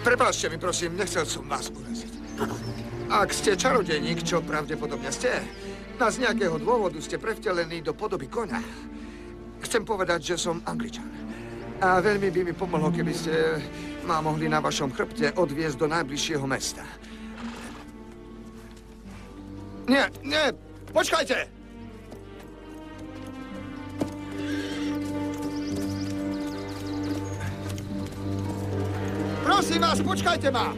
Prepáčte mi, prosím, nechcel som vás uraziť. Ak ste čarodejník, čo pravdepodobne ste, a z nejakého dôvodu ste prevtelení do podoby koňa, chcem povedať, že som Angličan. A veľmi by mi pomohlo, keby ste ma mohli na vašom chrbte odviezť do najbližšieho mesta. Nie, nie, počkajte! Prosím vás, počkajte ma!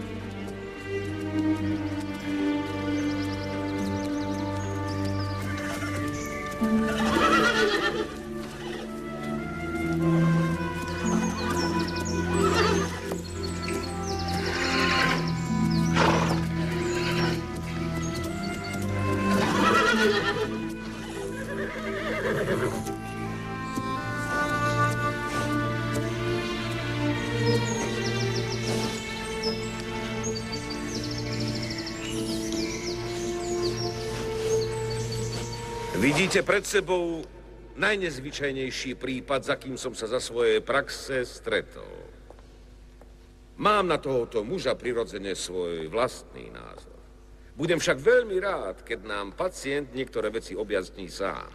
Vidíte pred sebou najnezvyčajnejší prípad, za kým som sa za svoje praxe stretol. Mám na tohoto muža prirodzene svoj vlastný názor. Budem však veľmi rád, keď nám pacient niektoré veci objasní sám.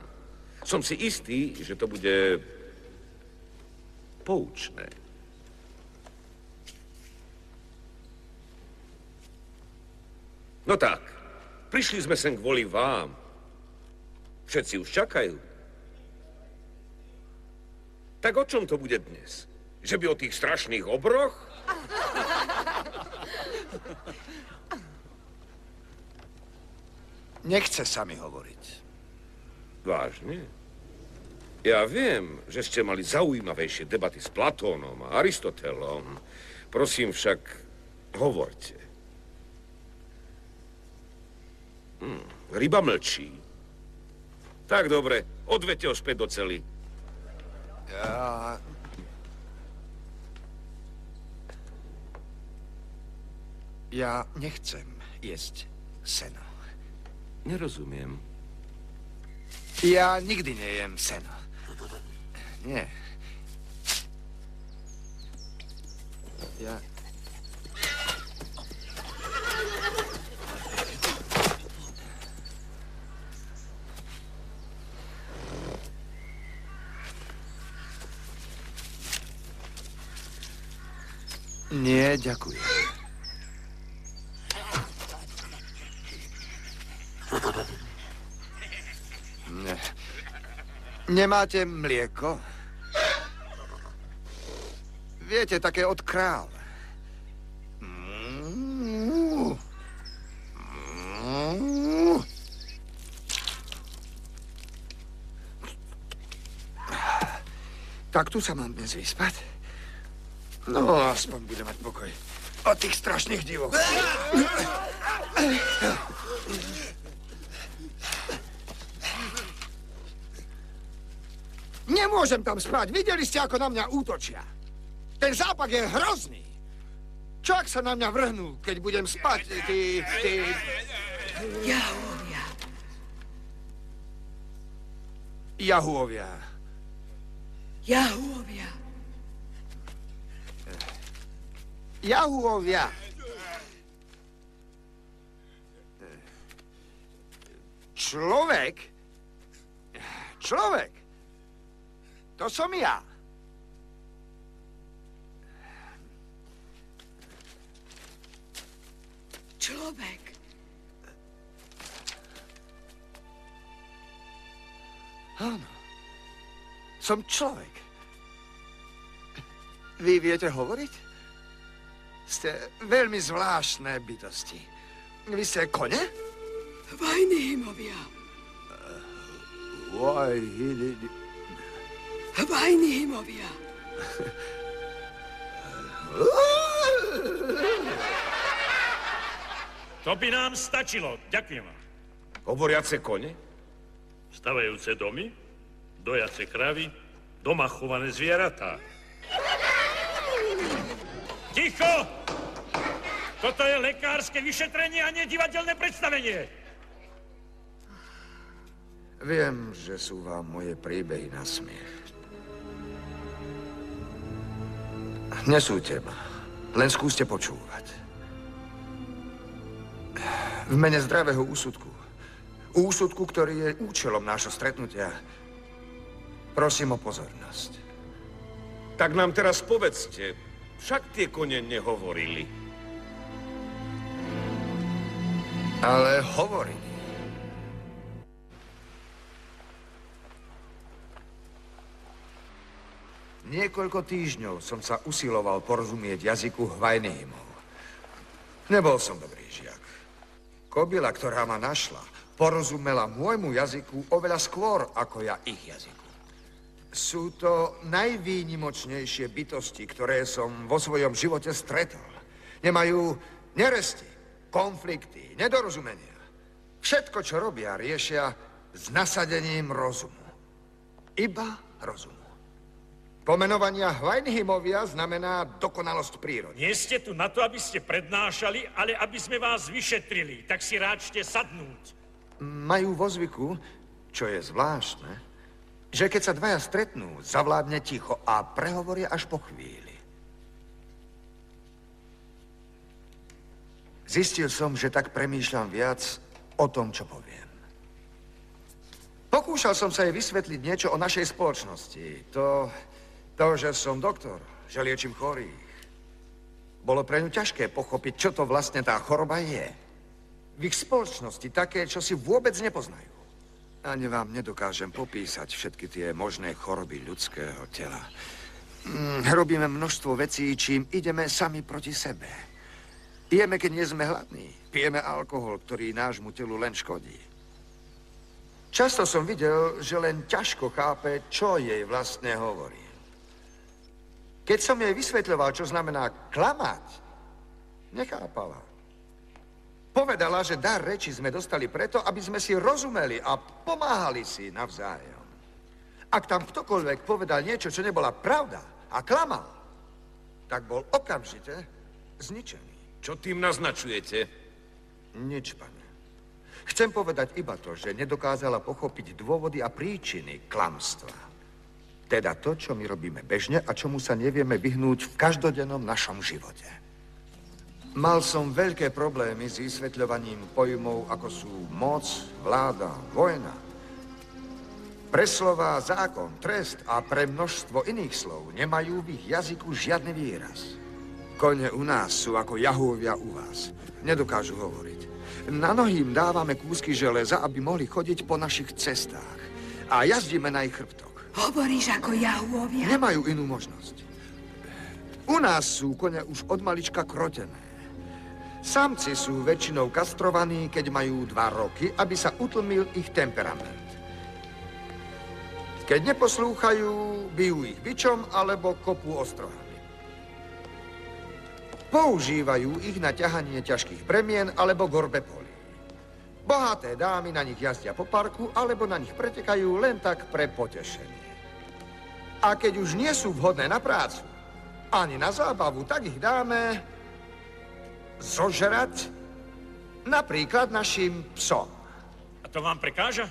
Som si istý, že to bude poučné. No tak, prišli sme sem kvôli vám. Všetci už čakajú. Tak o čom to bude dnes? Že by o tých strašných obroch? Nechce sa mi hovoriť. Vážne? Ja viem, že ste mali zaujímavejšie debaty s Platónom a Aristotelom. Prosím však, hovorte. Ryba mlčí. Tak dobre, odvedte ho späť do cely. Ja nechcem jesť seno. Nerozumiem. Ja nikdy nejem seno. Nie. Ja... Nie, ďakujem. Nemáte mlieko? Viete, také od kráľa. Tak tu sa mám dnes vyspať? No, aspoň budem mať pokoj od tých strašných divov. Nemôžem tam spať. Videli ste, ako na mňa útočia. Ten zápach je hrozný. Čo ak sa na mňa vrhnú, keď budem spať, ty... Jahúovia. Jahúovia. Jahúovia. Jahúovia. Človek? Človek? To som ja. Človek. Áno. Som človek. Vy viete hovoriť? Ste veľmi zvláštne bytosti. Vy ste kone? Vajnihimovia. Vajnihimovia. To by nám stačilo. Ďakujem vám. Hovoriace kone? Stavajúce domy, dojace kravy, doma chované zvieratá. Ticho! Toto je lekárske vyšetrenie a nie divadelné predstavenie. Viem, že sú vám moje príbehy na smiech. Nesúďte ma, len skúste počúvať. V mene zdravého úsudku, ktorý je účelom nášho stretnutia, prosím o pozornosť. Tak nám teraz povedzte, však tie kone nehovorili. Ale hovorili. Niekoľko týždňov som sa usiloval porozumieť jazyku Hvajnihimov. Nebol som dobrý žiak. Kobila, ktorá ma našla, porozumela môjmu jazyku oveľa skôr ako ja ich jazyku. Sú to najvýnimočnejšie bytosti, ktoré som vo svojom živote stretol. Nemajú neresti, konflikty, nedorozumenia. Všetko, čo robia, riešia s nasadením rozumu. Iba rozumu. Pomenovania Hvajnihimovia znamená dokonalosť prírody. Nie ste tu na to, aby ste prednášali, ale aby sme vás vyšetrili. Tak si ráčte sadnúť. Majú vo zvyku, čo je zvláštne, že keď sa dvaja stretnú, zavládne ticho a prehovoria až po chvíli. Zistil som, že tak premýšľam viac o tom, čo poviem. Pokúšal som sa jej vysvetliť niečo o našej spoločnosti. To, že som doktor, že liečím chorých. Bolo pre ňu ťažké pochopiť, čo to vlastne tá choroba je. V ich spoločnosti také, čo si vôbec nepoznajú. Ani vám nedokážem popísať všetky tie možné choroby ľudského tela. Robíme množstvo vecí, čím ideme sami proti sebe. Jeme, keď nie sme hladní. Pijeme alkohol, ktorý nášmu telu len škodí. Často som videl, že len ťažko chápe, čo jej vlastne hovorí. Keď som jej vysvetľoval, čo znamená klamať, nechápala. Povedala, že dar reči sme dostali preto, aby sme si rozumeli a pomáhali si navzájom. Ak tam ktokoľvek povedal niečo, čo nebola pravda a klamal, tak bol okamžite zničený. Čo tým naznačujete? Nič, pane. Chcem povedať iba to, že nedokázala pochopiť dôvody a príčiny klamstva. Teda to, čo my robíme bežne a čomu sa nevieme vyhnúť v každodennom našom živote. Mal som veľké problémy s vysvetľovaním pojmov, ako sú moc, vláda, vojna. Pre slová zákon, trest a pre množstvo iných slov nemajú v ich jazyku žiadny výraz. Kone u nás sú ako jahúvia u vás. Nedokážu hovoriť. Na nohy im dávame kúsky železa, aby mohli chodiť po našich cestách. A jazdíme na ich chrbtoch. Hovoríš ako jahúovia? Nemajú inú možnosť. U nás sú kone už od malička krotené. Samci sú väčšinou kastrovaní, keď majú 2 roky, aby sa utlmil ich temperament. Keď neposlúchajú, bijú ich bičom alebo kopú ostrohami. Používajú ich na ťahanie ťažkých bremien alebo gorbe polí. Bohaté dámy na nich jazdia po parku alebo na nich pretekajú len tak pre potešenie. A keď už nie sú vhodné na prácu, ani na zábavu, tak ich dáme zožrať napríklad našim psom. A to vám prekáža?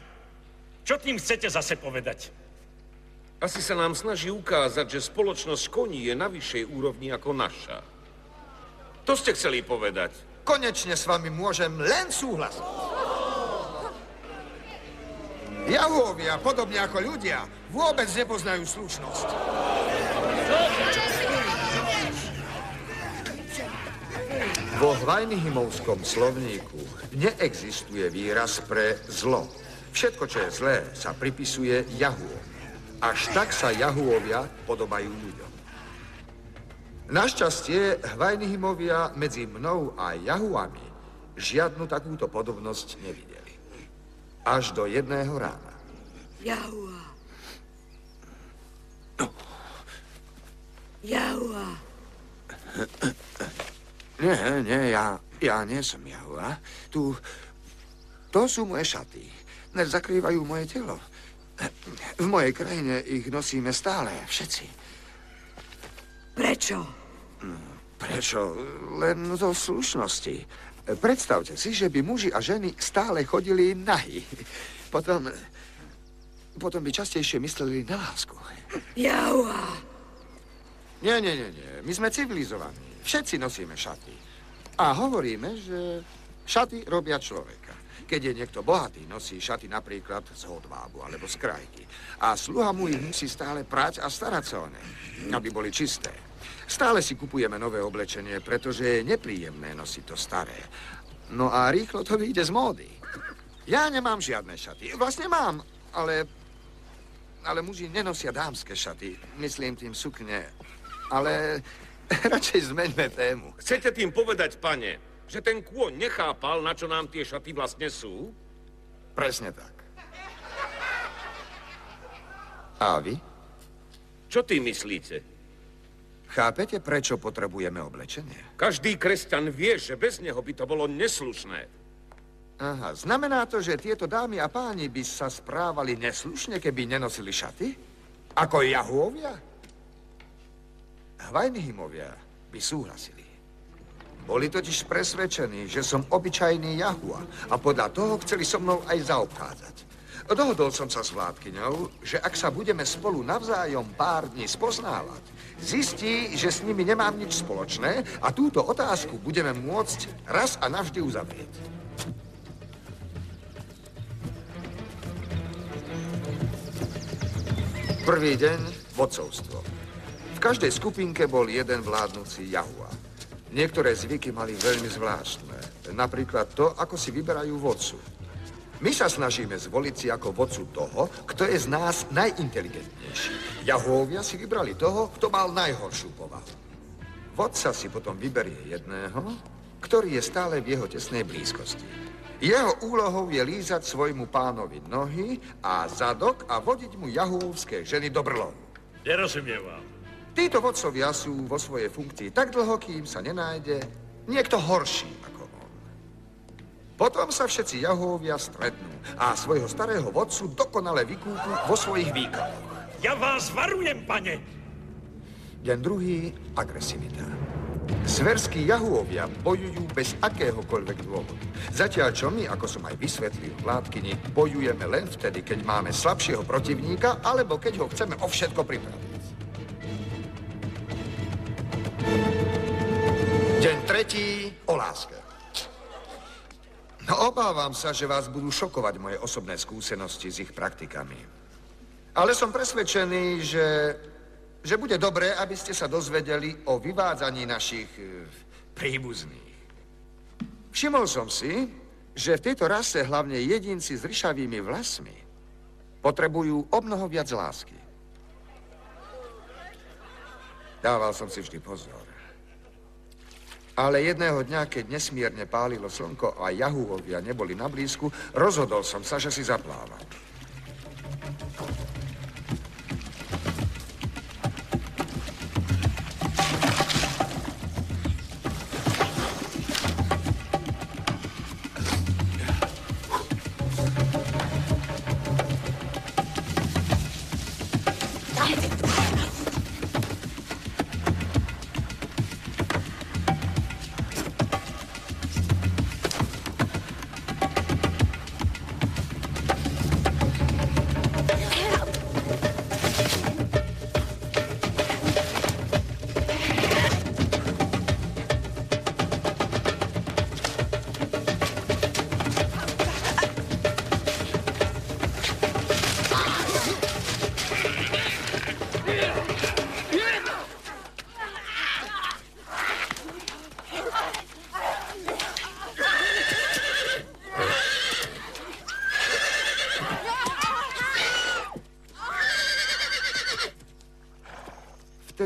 Čo tým chcete zase povedať? Asi sa nám snaží ukázať, že spoločnosť koní je na vyššej úrovni ako naša. To ste chceli povedať. Konečne s vami môžem len súhlasiť. Jahuovia, podobne ako ľudia, vôbec nepoznajú slušnosť. Vo Hvajnihimovskom slovníku neexistuje výraz pre zlo. Všetko, čo je zlé, sa pripisuje Jahuom. Až tak sa Jahuovia podobajú ľuďom. Našťastie Hvajnihimovia medzi mnou a Jahuami žiadnu takúto podobnosť nevideli. Až do jedného rána. Jahua. Jahua. Nie, ja nie som Jahua. To sú moje šaty. Zakrývajú moje telo. V mojej krajine ich nosíme stále, všetci. Prečo? Prečo? Len zo slušnosti. Predstavte si, že by muži a ženy stále chodili nahí. Potom by častejšie mysleli na lásku. Jahua. Nie. My sme civilizovaní. Všetci nosíme šaty. A hovoríme, že šaty robia človeka. Keď je niekto bohatý, nosí šaty napríklad z hodvábu alebo z krajky. A sluha mu ich musí stále prať a starať sa o ne, aby boli čisté. Stále si kupujeme nové oblečenie, pretože je nepríjemné nosiť to staré. No a rýchlo to vyjde z módy. Ja nemám žiadne šaty. Vlastne mám, ale muži nenosia dámske šaty. Myslím tým sukne. Ale radšej zmeňme tému. Chcete tým povedať, pane, že ten kôň nechápal, na čo nám tie šaty vlastne sú? Presne tak. A vy? Čo ty myslíte? Chápete, prečo potrebujeme oblečenie? Každý kresťan vie, že bez neho by to bolo neslušné. Aha, znamená to, že tieto dámy a páni by sa správali neslušne, keby nenosili šaty? Ako Jahuovia? Hvajnihimovia by súhlasili. Boli totiž presvedčení, že som obyčajný Jahua a podľa toho chceli so mnou aj zaobchádzať. Dohodol som sa s vládkyňou, že ak sa budeme spolu navzájom pár dní spoznávať, zistí, že s nimi nemám nič spoločné a túto otázku budeme môcť raz a navždy uzavrieť. Prvý deň vodcovstvo. V každej skupinke bol jeden vládnuci Jahua. Niektoré zvyky mali veľmi zvláštne. Napríklad to, ako si vyberajú vodcu. My sa snažíme zvoliť si ako vodcu toho, kto je z nás najinteligentnejší. Jahuovia si vybrali toho, kto mal najhoršiu povahu. Vodca si potom vyberie jedného, ktorý je stále v jeho tesnej blízkosti. Jeho úlohou je lízať svojmu pánovi nohy a zadok a vodiť mu jahuovské ženy do brlohu. Nerozumiem vám. Títo vodcovia sú vo svojej funkcii tak dlho, kým sa nenájde niekto horší ako on. Potom sa všetci Jahuovia stretnú a svojho starého vodcu dokonale vykúpu vo svojich výkonoch. Ja vás varujem, pane! Deň druhý, agresivita. Zverskí Jahuovia bojujú bez akéhokoľvek dôvodu. Zatiaľ čo my, ako som aj vysvetlil vládkyni, bojujeme len vtedy, keď máme slabšieho protivníka, alebo keď ho chceme o všetko pripraviť. Deň tretí, o láske. No, obávam sa, že vás budú šokovať moje osobné skúsenosti s ich praktikami. Ale som presvedčený, že bude dobré, aby ste sa dozvedeli o vyvádzaní našich príbuzných. Všimol som si, že v tejto rase hlavne jedinci s ryšavými vlasmi potrebujú omnoho viac lásky. Dával som si vždy pozor. Ale jedného dňa, keď nesmierne pálilo slnko a Jahuovia neboli na blízku, rozhodol som sa, že si zaplávam.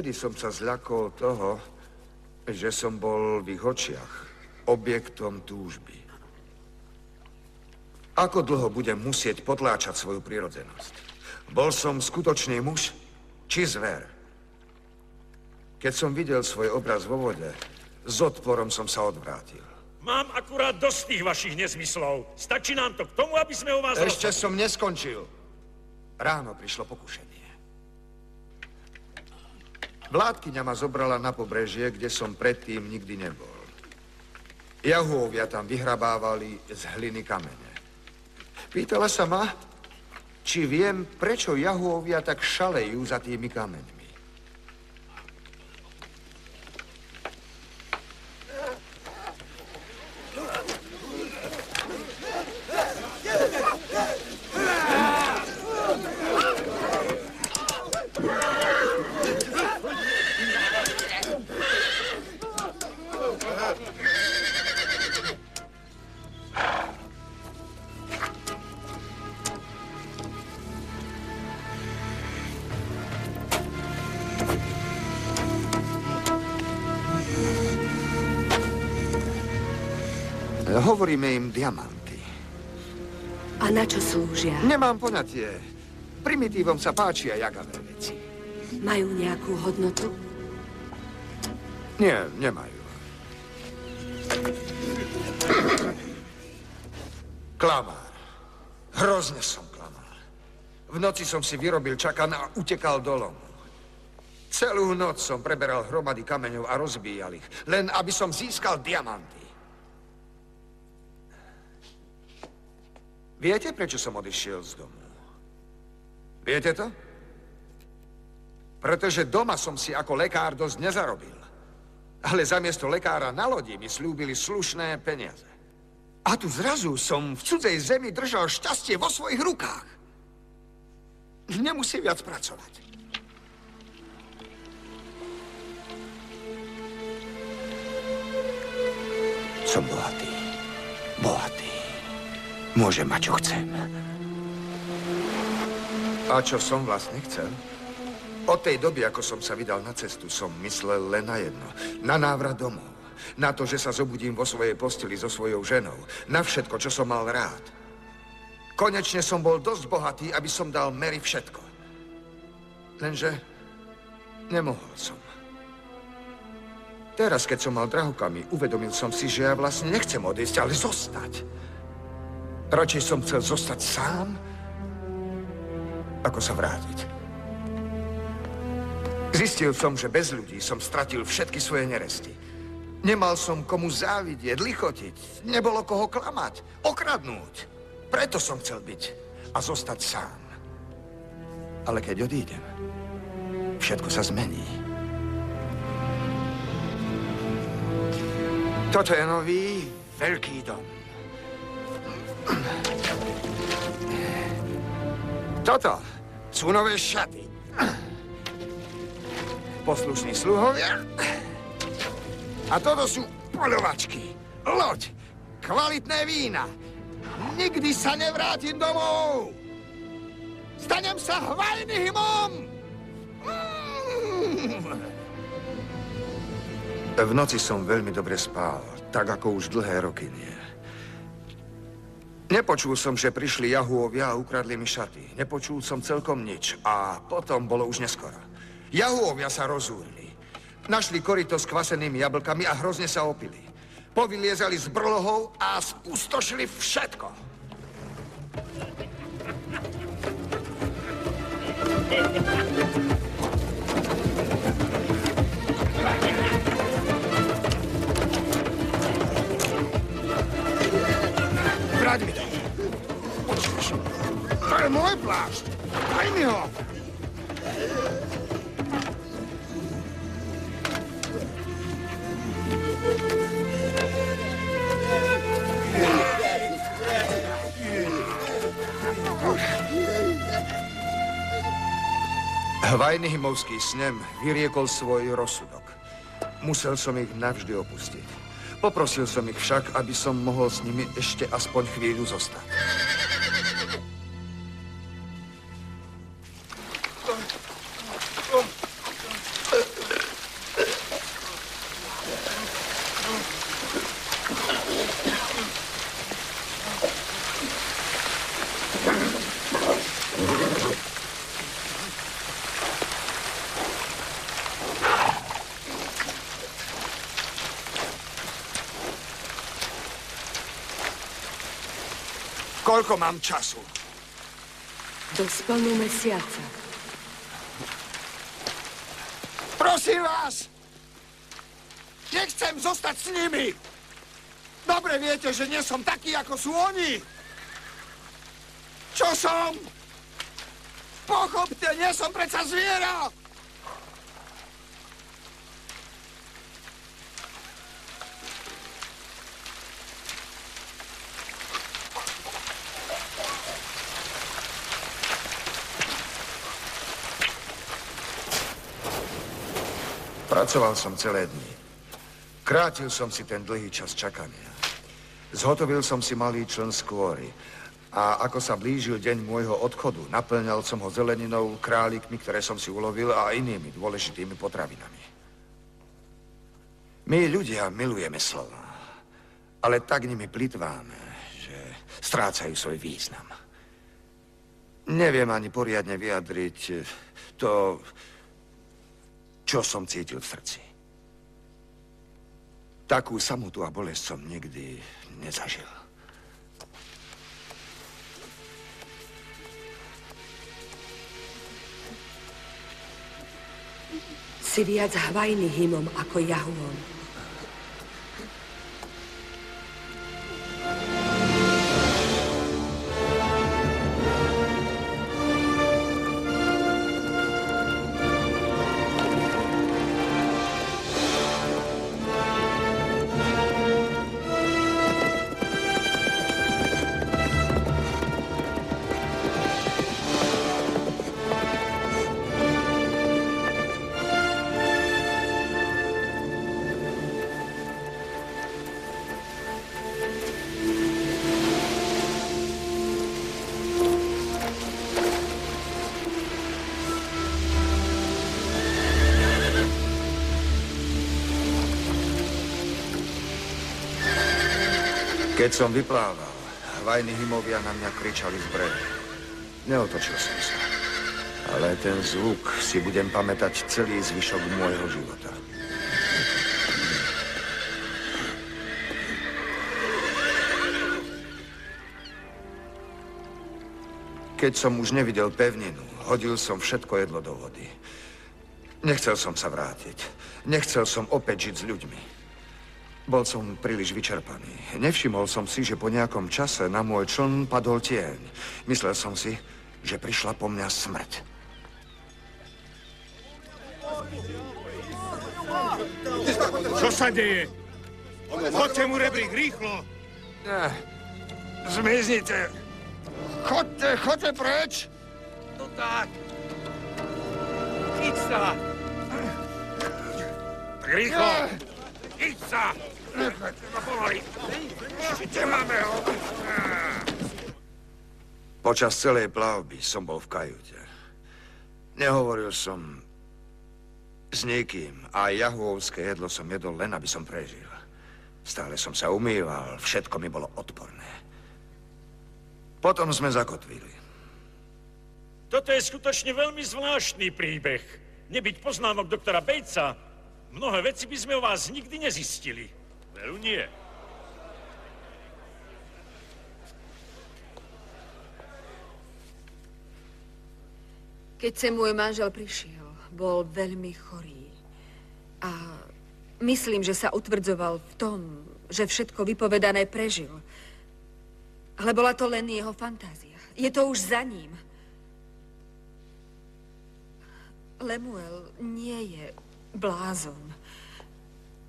vtedy som sa zľakol toho, že som bol v ich očiach objektom túžby. Ako dlho budem musieť potláčať svoju prirodzenosť? Bol som skutočný muž či zver? Keď som videl svoj obraz vo vode, s odporom som sa odvrátil. Mám akurát dosť tých vašich nezmyslov. Stačí nám to k tomu, aby sme o vás Ešte som neskončil. Ráno prišlo pokušenie. Vládkyňa ma zobrala na pobrežie, kde som predtým nikdy nebol. Jahúovia tam vyhrabávali z hliny kamene. Pýtala sa ma, či viem, prečo Jahúovia tak šalejú za tými kameňmi. Hovoríme im diamanty. A na čo slúžia? Nemám poňatie. Primitívom sa páčia jagavé veci. Majú nejakú hodnotu? Nie, nemajú. Klamár. Hrozne som klamár. V noci som si vyrobil čakan a utekal do lomu. Celú noc som preberal hromady kameňov a rozbíjal ich, len aby som získal diamanty. Viete, prečo som odišiel z domu? Viete to? Pretože doma som si ako lekár dosť nezarobil. Ale zamiesto lekára na lodi mi slúbili slušné peniaze. A tu zrazu som v cudzej zemi držal šťastie vo svojich rukách. Nemusím viac pracovať. Som bohatý. Bohatý. Môžem mať, čo chcem. A čo som vlastne chcel? Od tej doby, ako som sa vydal na cestu, som myslel len na jedno. Na návrat domov. Na to, že sa zobudím vo svojej posteli so svojou ženou. Na všetko, čo som mal rád. Konečne som bol dosť bohatý, aby som dal Mary všetko. Lenže nemohol som. Teraz, keď som mal drahokamy, uvedomil som si, že ja vlastne nechcem odísť, ale zostať. Radšej som chcel zostať sám, ako sa vrátiť. Zistil som, že bez ľudí som stratil všetky svoje neresti. Nemal som komu závidieť, lichotiť, nebolo koho klamať, okradnúť. Preto som chcel byť a zostať sám. Ale keď odídem, všetko sa zmení. Toto je nový, veľký dom. Toto sú nové šaty. Poslušní sluhovia. A toto sú poľovačky. Loď. Kvalitné vína. Nikdy sa nevrátim domov. Stanem sa Hvajnihimom. V noci som veľmi dobre spál, tak ako už dlhé roky nie. Nepočul som, že prišli Jahúovia a ukradli mi šaty. Nepočul som celkom nič a potom bolo už neskoro. Jahúovia sa rozúrili. Našli koryto s kvasenými jablkami a hrozne sa opili. Povyliezali z brlohov a spustošili všetko. Vráť mi to. Počkeš. To je môj plášť. Daj mi ho. Hvajnihimovský snem vyriekol svoj rozsudok. Musel som ich navždy opustiť. Poprosil som ich však, aby som mohol s nimi ešte aspoň chvíľu zostať. Koľko mám času? Do splnu mesiaca. Prosím vás! Nechcem zostať s nimi! Dobre viete, že nie som taký, ako sú oni! Čo som? Pochopte, nie som predsa zviera! Pracoval som celé dni. Krátil som si ten dlhý čas čakania. Zhotovil som si malý čln skôry. A ako sa blížil deň môjho odchodu, naplňal som ho zeleninou, králikmi, ktoré som si ulovil, a inými dôležitými potravinami. My ľudia milujeme slova, ale tak nimi plitváme, že strácajú svoj význam. Neviem ani poriadne vyjadriť to, čo som cítil v srdci. Takú samotu a bolesť som nikdy nezažil. Si viac hvajný hymom ako jahuom. Keď som vyplával, hvajní hymovia na mňa kričali z brehu. Neotočil som sa. Ale ten zvuk si budem pamätať celý zvyšok môjho života. Keď som už nevidel pevninu, hodil som všetko jedlo do vody. Nechcel som sa vrátiť. Nechcel som opäť žiť s ľuďmi. Bol som príliš vyčerpaný. Nevšimol som si, že po nejakom čase na môj čln padol tieň. Myslel som si, že prišla po mňa smrť. Čo sa deje? Chodte mu, rebrík, rýchlo! Zmiznite! Chodte preč! No tak. Chyť sa! Tak rýchlo! Chyť sa! Nechajte ma pomaly! Ešte máme ho! Počas celej plavby som bol v kajute. Nehovoril som s nikým a jahuovské jedlo som jedol len, aby som prežil. Stále som sa umýval, všetko mi bolo odporné. Potom sme zakotvili. Toto je skutočne veľmi zvláštny príbeh. Nebyť poznámok doktora Batesa, mnohé veci by sme o vás nikdy nezistili. Veru nie. Keď sem môj manžel prišiel, bol veľmi chorý. A myslím, že sa utvrdzoval v tom, že všetko vypovedané prežil. Ale bola to len jeho fantázia. Je to už za ním. Lemuel nie je blázon.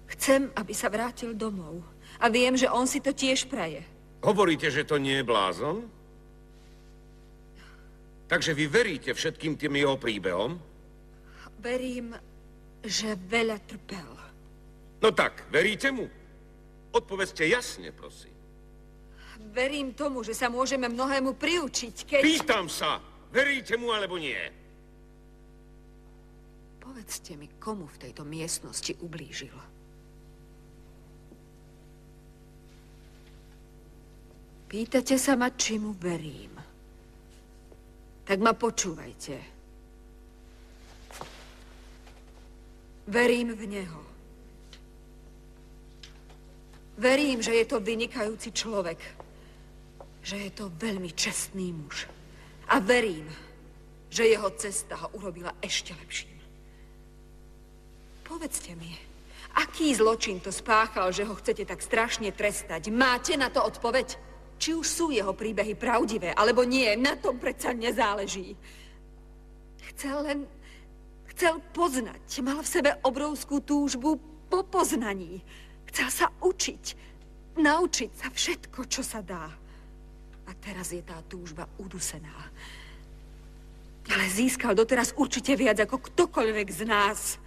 Chcem, aby sa vrátil domov. A viem, že on si to tiež praje. Hovoríte, že to nie je blázon? Takže vy veríte všetkým tým jeho príbehom? Verím, že veľa trpel. No tak, veríte mu? Odpovedzte jasne, prosím. Verím tomu, že sa môžeme mnohému priučiť, keď... Pýtam sa, veríte mu alebo nie? Povedzte mi, komu v tejto miestnosti ublížil. Pýtate sa ma, či mu verím. Tak ma počúvajte. Verím v neho. Verím, že je to vynikajúci človek. že je to veľmi čestný muž. A verím, že jeho cesta ho urobila ešte lepším. Povedzte mi, aký zločin to spáchal, že ho chcete tak strašne trestať? Máte na to odpoveď? Či už sú jeho príbehy pravdivé, alebo nie, na tom predsa nezáleží. Chcel poznať, mal v sebe obrovskú túžbu po poznaní. Chcel sa učiť, naučiť sa všetko, čo sa dá. A teraz je tá túžba udusená. Ale získal doteraz určite viac ako ktokoľvek z nás.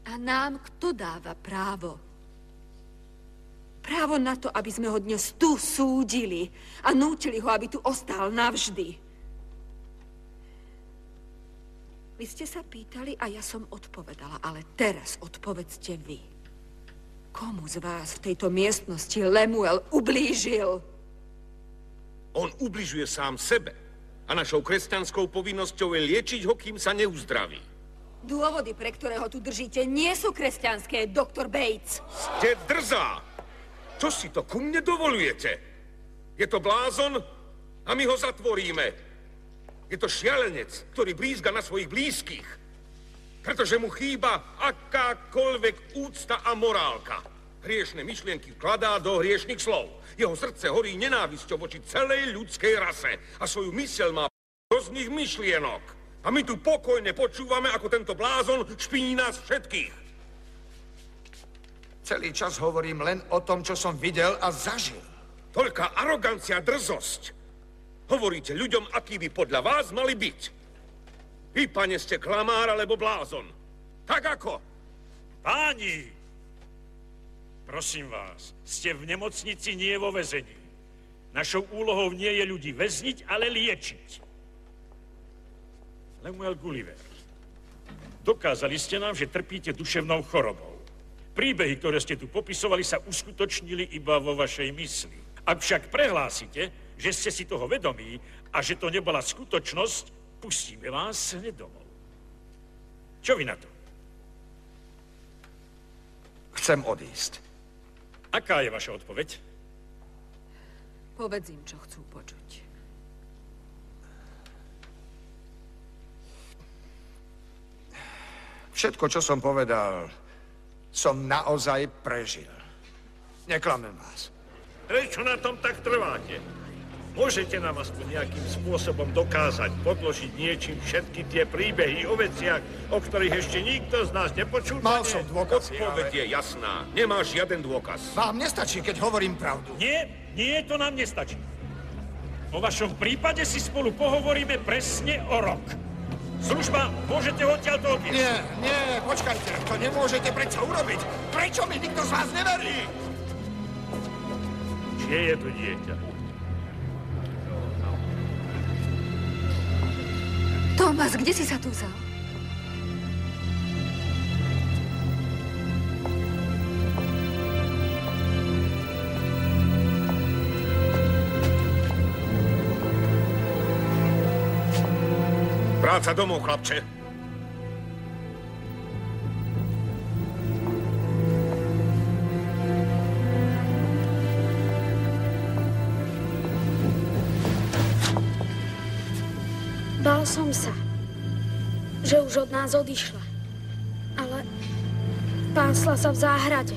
A nám kto dáva právo? Právo na to, aby sme ho dnes tu súdili a nútili ho, aby tu ostal navždy. Vy ste sa pýtali a ja som odpovedala, ale teraz odpovedzte vy. Komu z vás v tejto miestnosti Lemuel ublížil? On ubližuje sám sebe. A našou kresťanskou povinnosťou je liečiť ho, kým sa neuzdraví. Dôvody, pre ktoré ho tu držíte, nie sú kresťanské, doktor Bates. Ste drzá! Čo si to ku mne dovolujete? Je to blázon a my ho zatvoríme. Je to šialenec, ktorý blízga na svojich blízkych. Pretože mu chýba akákoľvek úcta a morálka. Hriešne myšlienky vkladá do hriešnych slov. Jeho srdce horí nenávisťou voči celej ľudskej rase a svoju myseľ má z nich myšlienok. A my tu pokojne počúvame, ako tento blázon špiní nás všetkých. Celý čas hovorím len o tom, čo som videl a zažil. Toľká arogancia a drzosť. Hovoríte ľuďom, akí by podľa vás mali byť. Vy, pane, ste klamár alebo blázon. Tak ako? Páni! Prosím vás, ste v nemocnici, nie vo väzení. Našou úlohou nie je ľudí väzniť, ale liečiť. Lemuel Gulliver, dokázali ste nám, že trpíte duševnou chorobou. Príbehy, ktoré ste tu popisovali, sa uskutočnili iba vo vašej mysli. Ak však prehlásite, že ste si toho vedomí a že to nebola skutočnosť, pustíme vás hneď domov. Čo vy na to? Chcem odísť. Aká je vaša odpoveď? Povedz im, čo chcú počuť. Všetko, čo som povedal, som naozaj prežil. Neklamem vás. Prečo na tom tak trváte? Môžete nám aspoň nejakým spôsobom dokázať, podložiť niečím všetky tie príbehy o veciach, o ktorých ešte nikto z nás nepočul? Mal som dôkazy, Odpoveď je jasná. Nemáš žiaden dôkaz. Vám nestačí, keď hovorím pravdu. Nie, to nám nestačí. O vašom prípade si spolu pohovoríme presne o rok. Služba, môžete ho odtiaľto odviesť. Nie, počkajte, to nemôžete predsa urobiť. Prečo mi nikto z vás neverí? Čie je to dieťa? Thomas, kde si sa tu vzal? Práca domov, chlapče. Bál som sa, že už od nás odišla. Ale pásla sa v záhrade.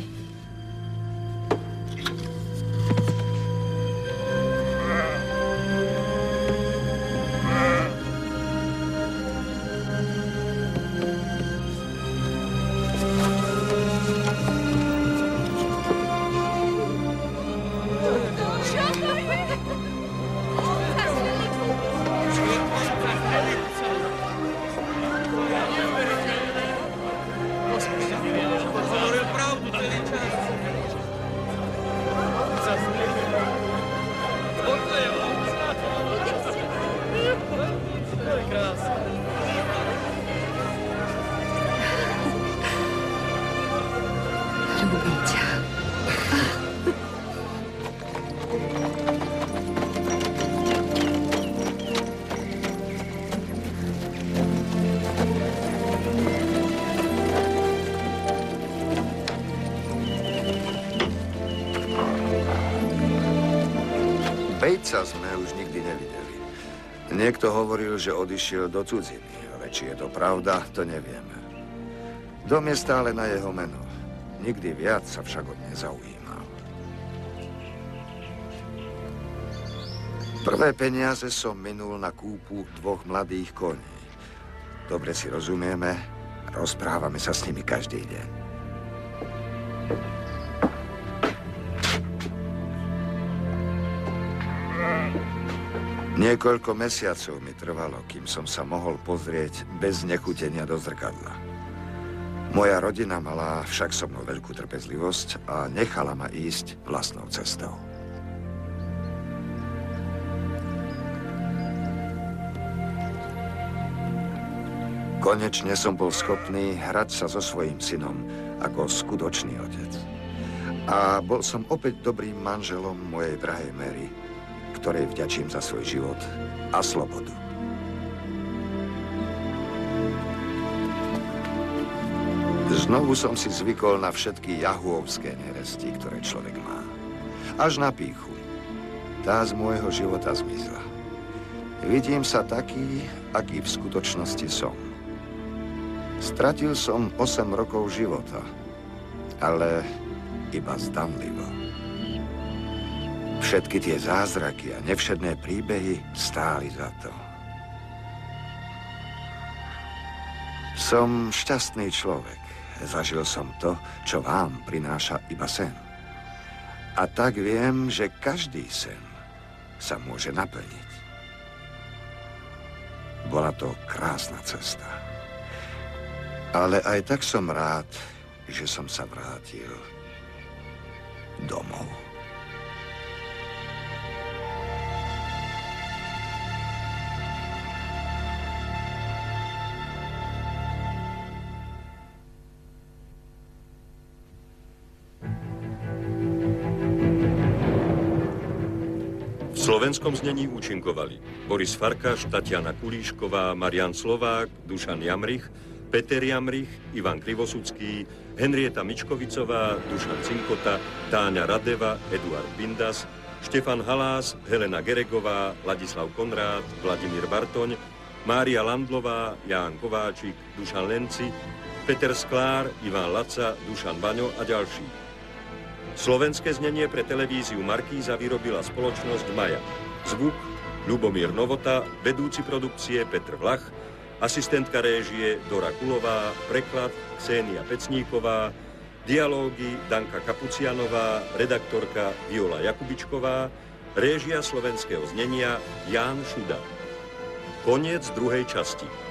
Batesa sme už nikdy nevideli. Niekto hovoril, že odišiel do cudziny, ale či je to pravda, to nevieme. Dom je stále na jeho meno. Nikdy viac sa však od nezaujímal. Prvé peniaze som minul na kúpu 2 mladých koní. Dobre si rozumieme, rozprávame sa s nimi každý deň. Niekoľko mesiacov mi trvalo, kým som sa mohol pozrieť bez nechutenia do zrkadla. Moja rodina mala však so mnou veľkú trpezlivosť a nechala ma ísť vlastnou cestou. Konečne som bol schopný hrať sa so svojím synom ako skutočný otec. A bol som opäť dobrým manželom mojej drahej Mary, ktorej vďačím za svoj život a slobodu. Znovu som si zvykol na všetky jahuovské neresti, ktoré človek má. Až na pýchu. Tá z môjho života zmizla. Vidím sa taký, aký v skutočnosti som. Stratil som 8 rokov života, ale iba zdanlivo. Všetky tie zázraky a nevšedné príbehy stáli za to. Som šťastný človek. Zažil som to, čo vám prináša iba sen. A tak viem, že každý sen sa môže naplniť. Bola to krásna cesta. Ale aj tak som rád, že som sa vrátil domov. V slovenskom znení účinkovali Boris Farkaš, Tatiana Kulíšková, Marian Slovák, Dušan Jamrich, Peter Jamrich, Ivan Krivosudský, Henrieta Mičkovicová, Dušan Cinkota, Táňa Radeva, Eduard Bindas, Štefan Halás, Helena Geregová, Ladislav Konrád, Vladimír Bartoň, Mária Landlová, Ján Kováčik, Dušan Lenci, Peter Sklár, Ivan Laca, Dušan Baňo a ďalší. Slovenské znenie pre televíziu Markíza vyrobila spoločnosť Maja. Zvuk Ľubomír Novota, vedúci produkcie Petr Vlach, asistentka réžie Dora Kulová, preklad Ksenia Pecníková, dialógy Danka Kapucianová, redaktorka Viola Jakubičková, réžia slovenského znenia Ján Šuda. Koniec druhej časti.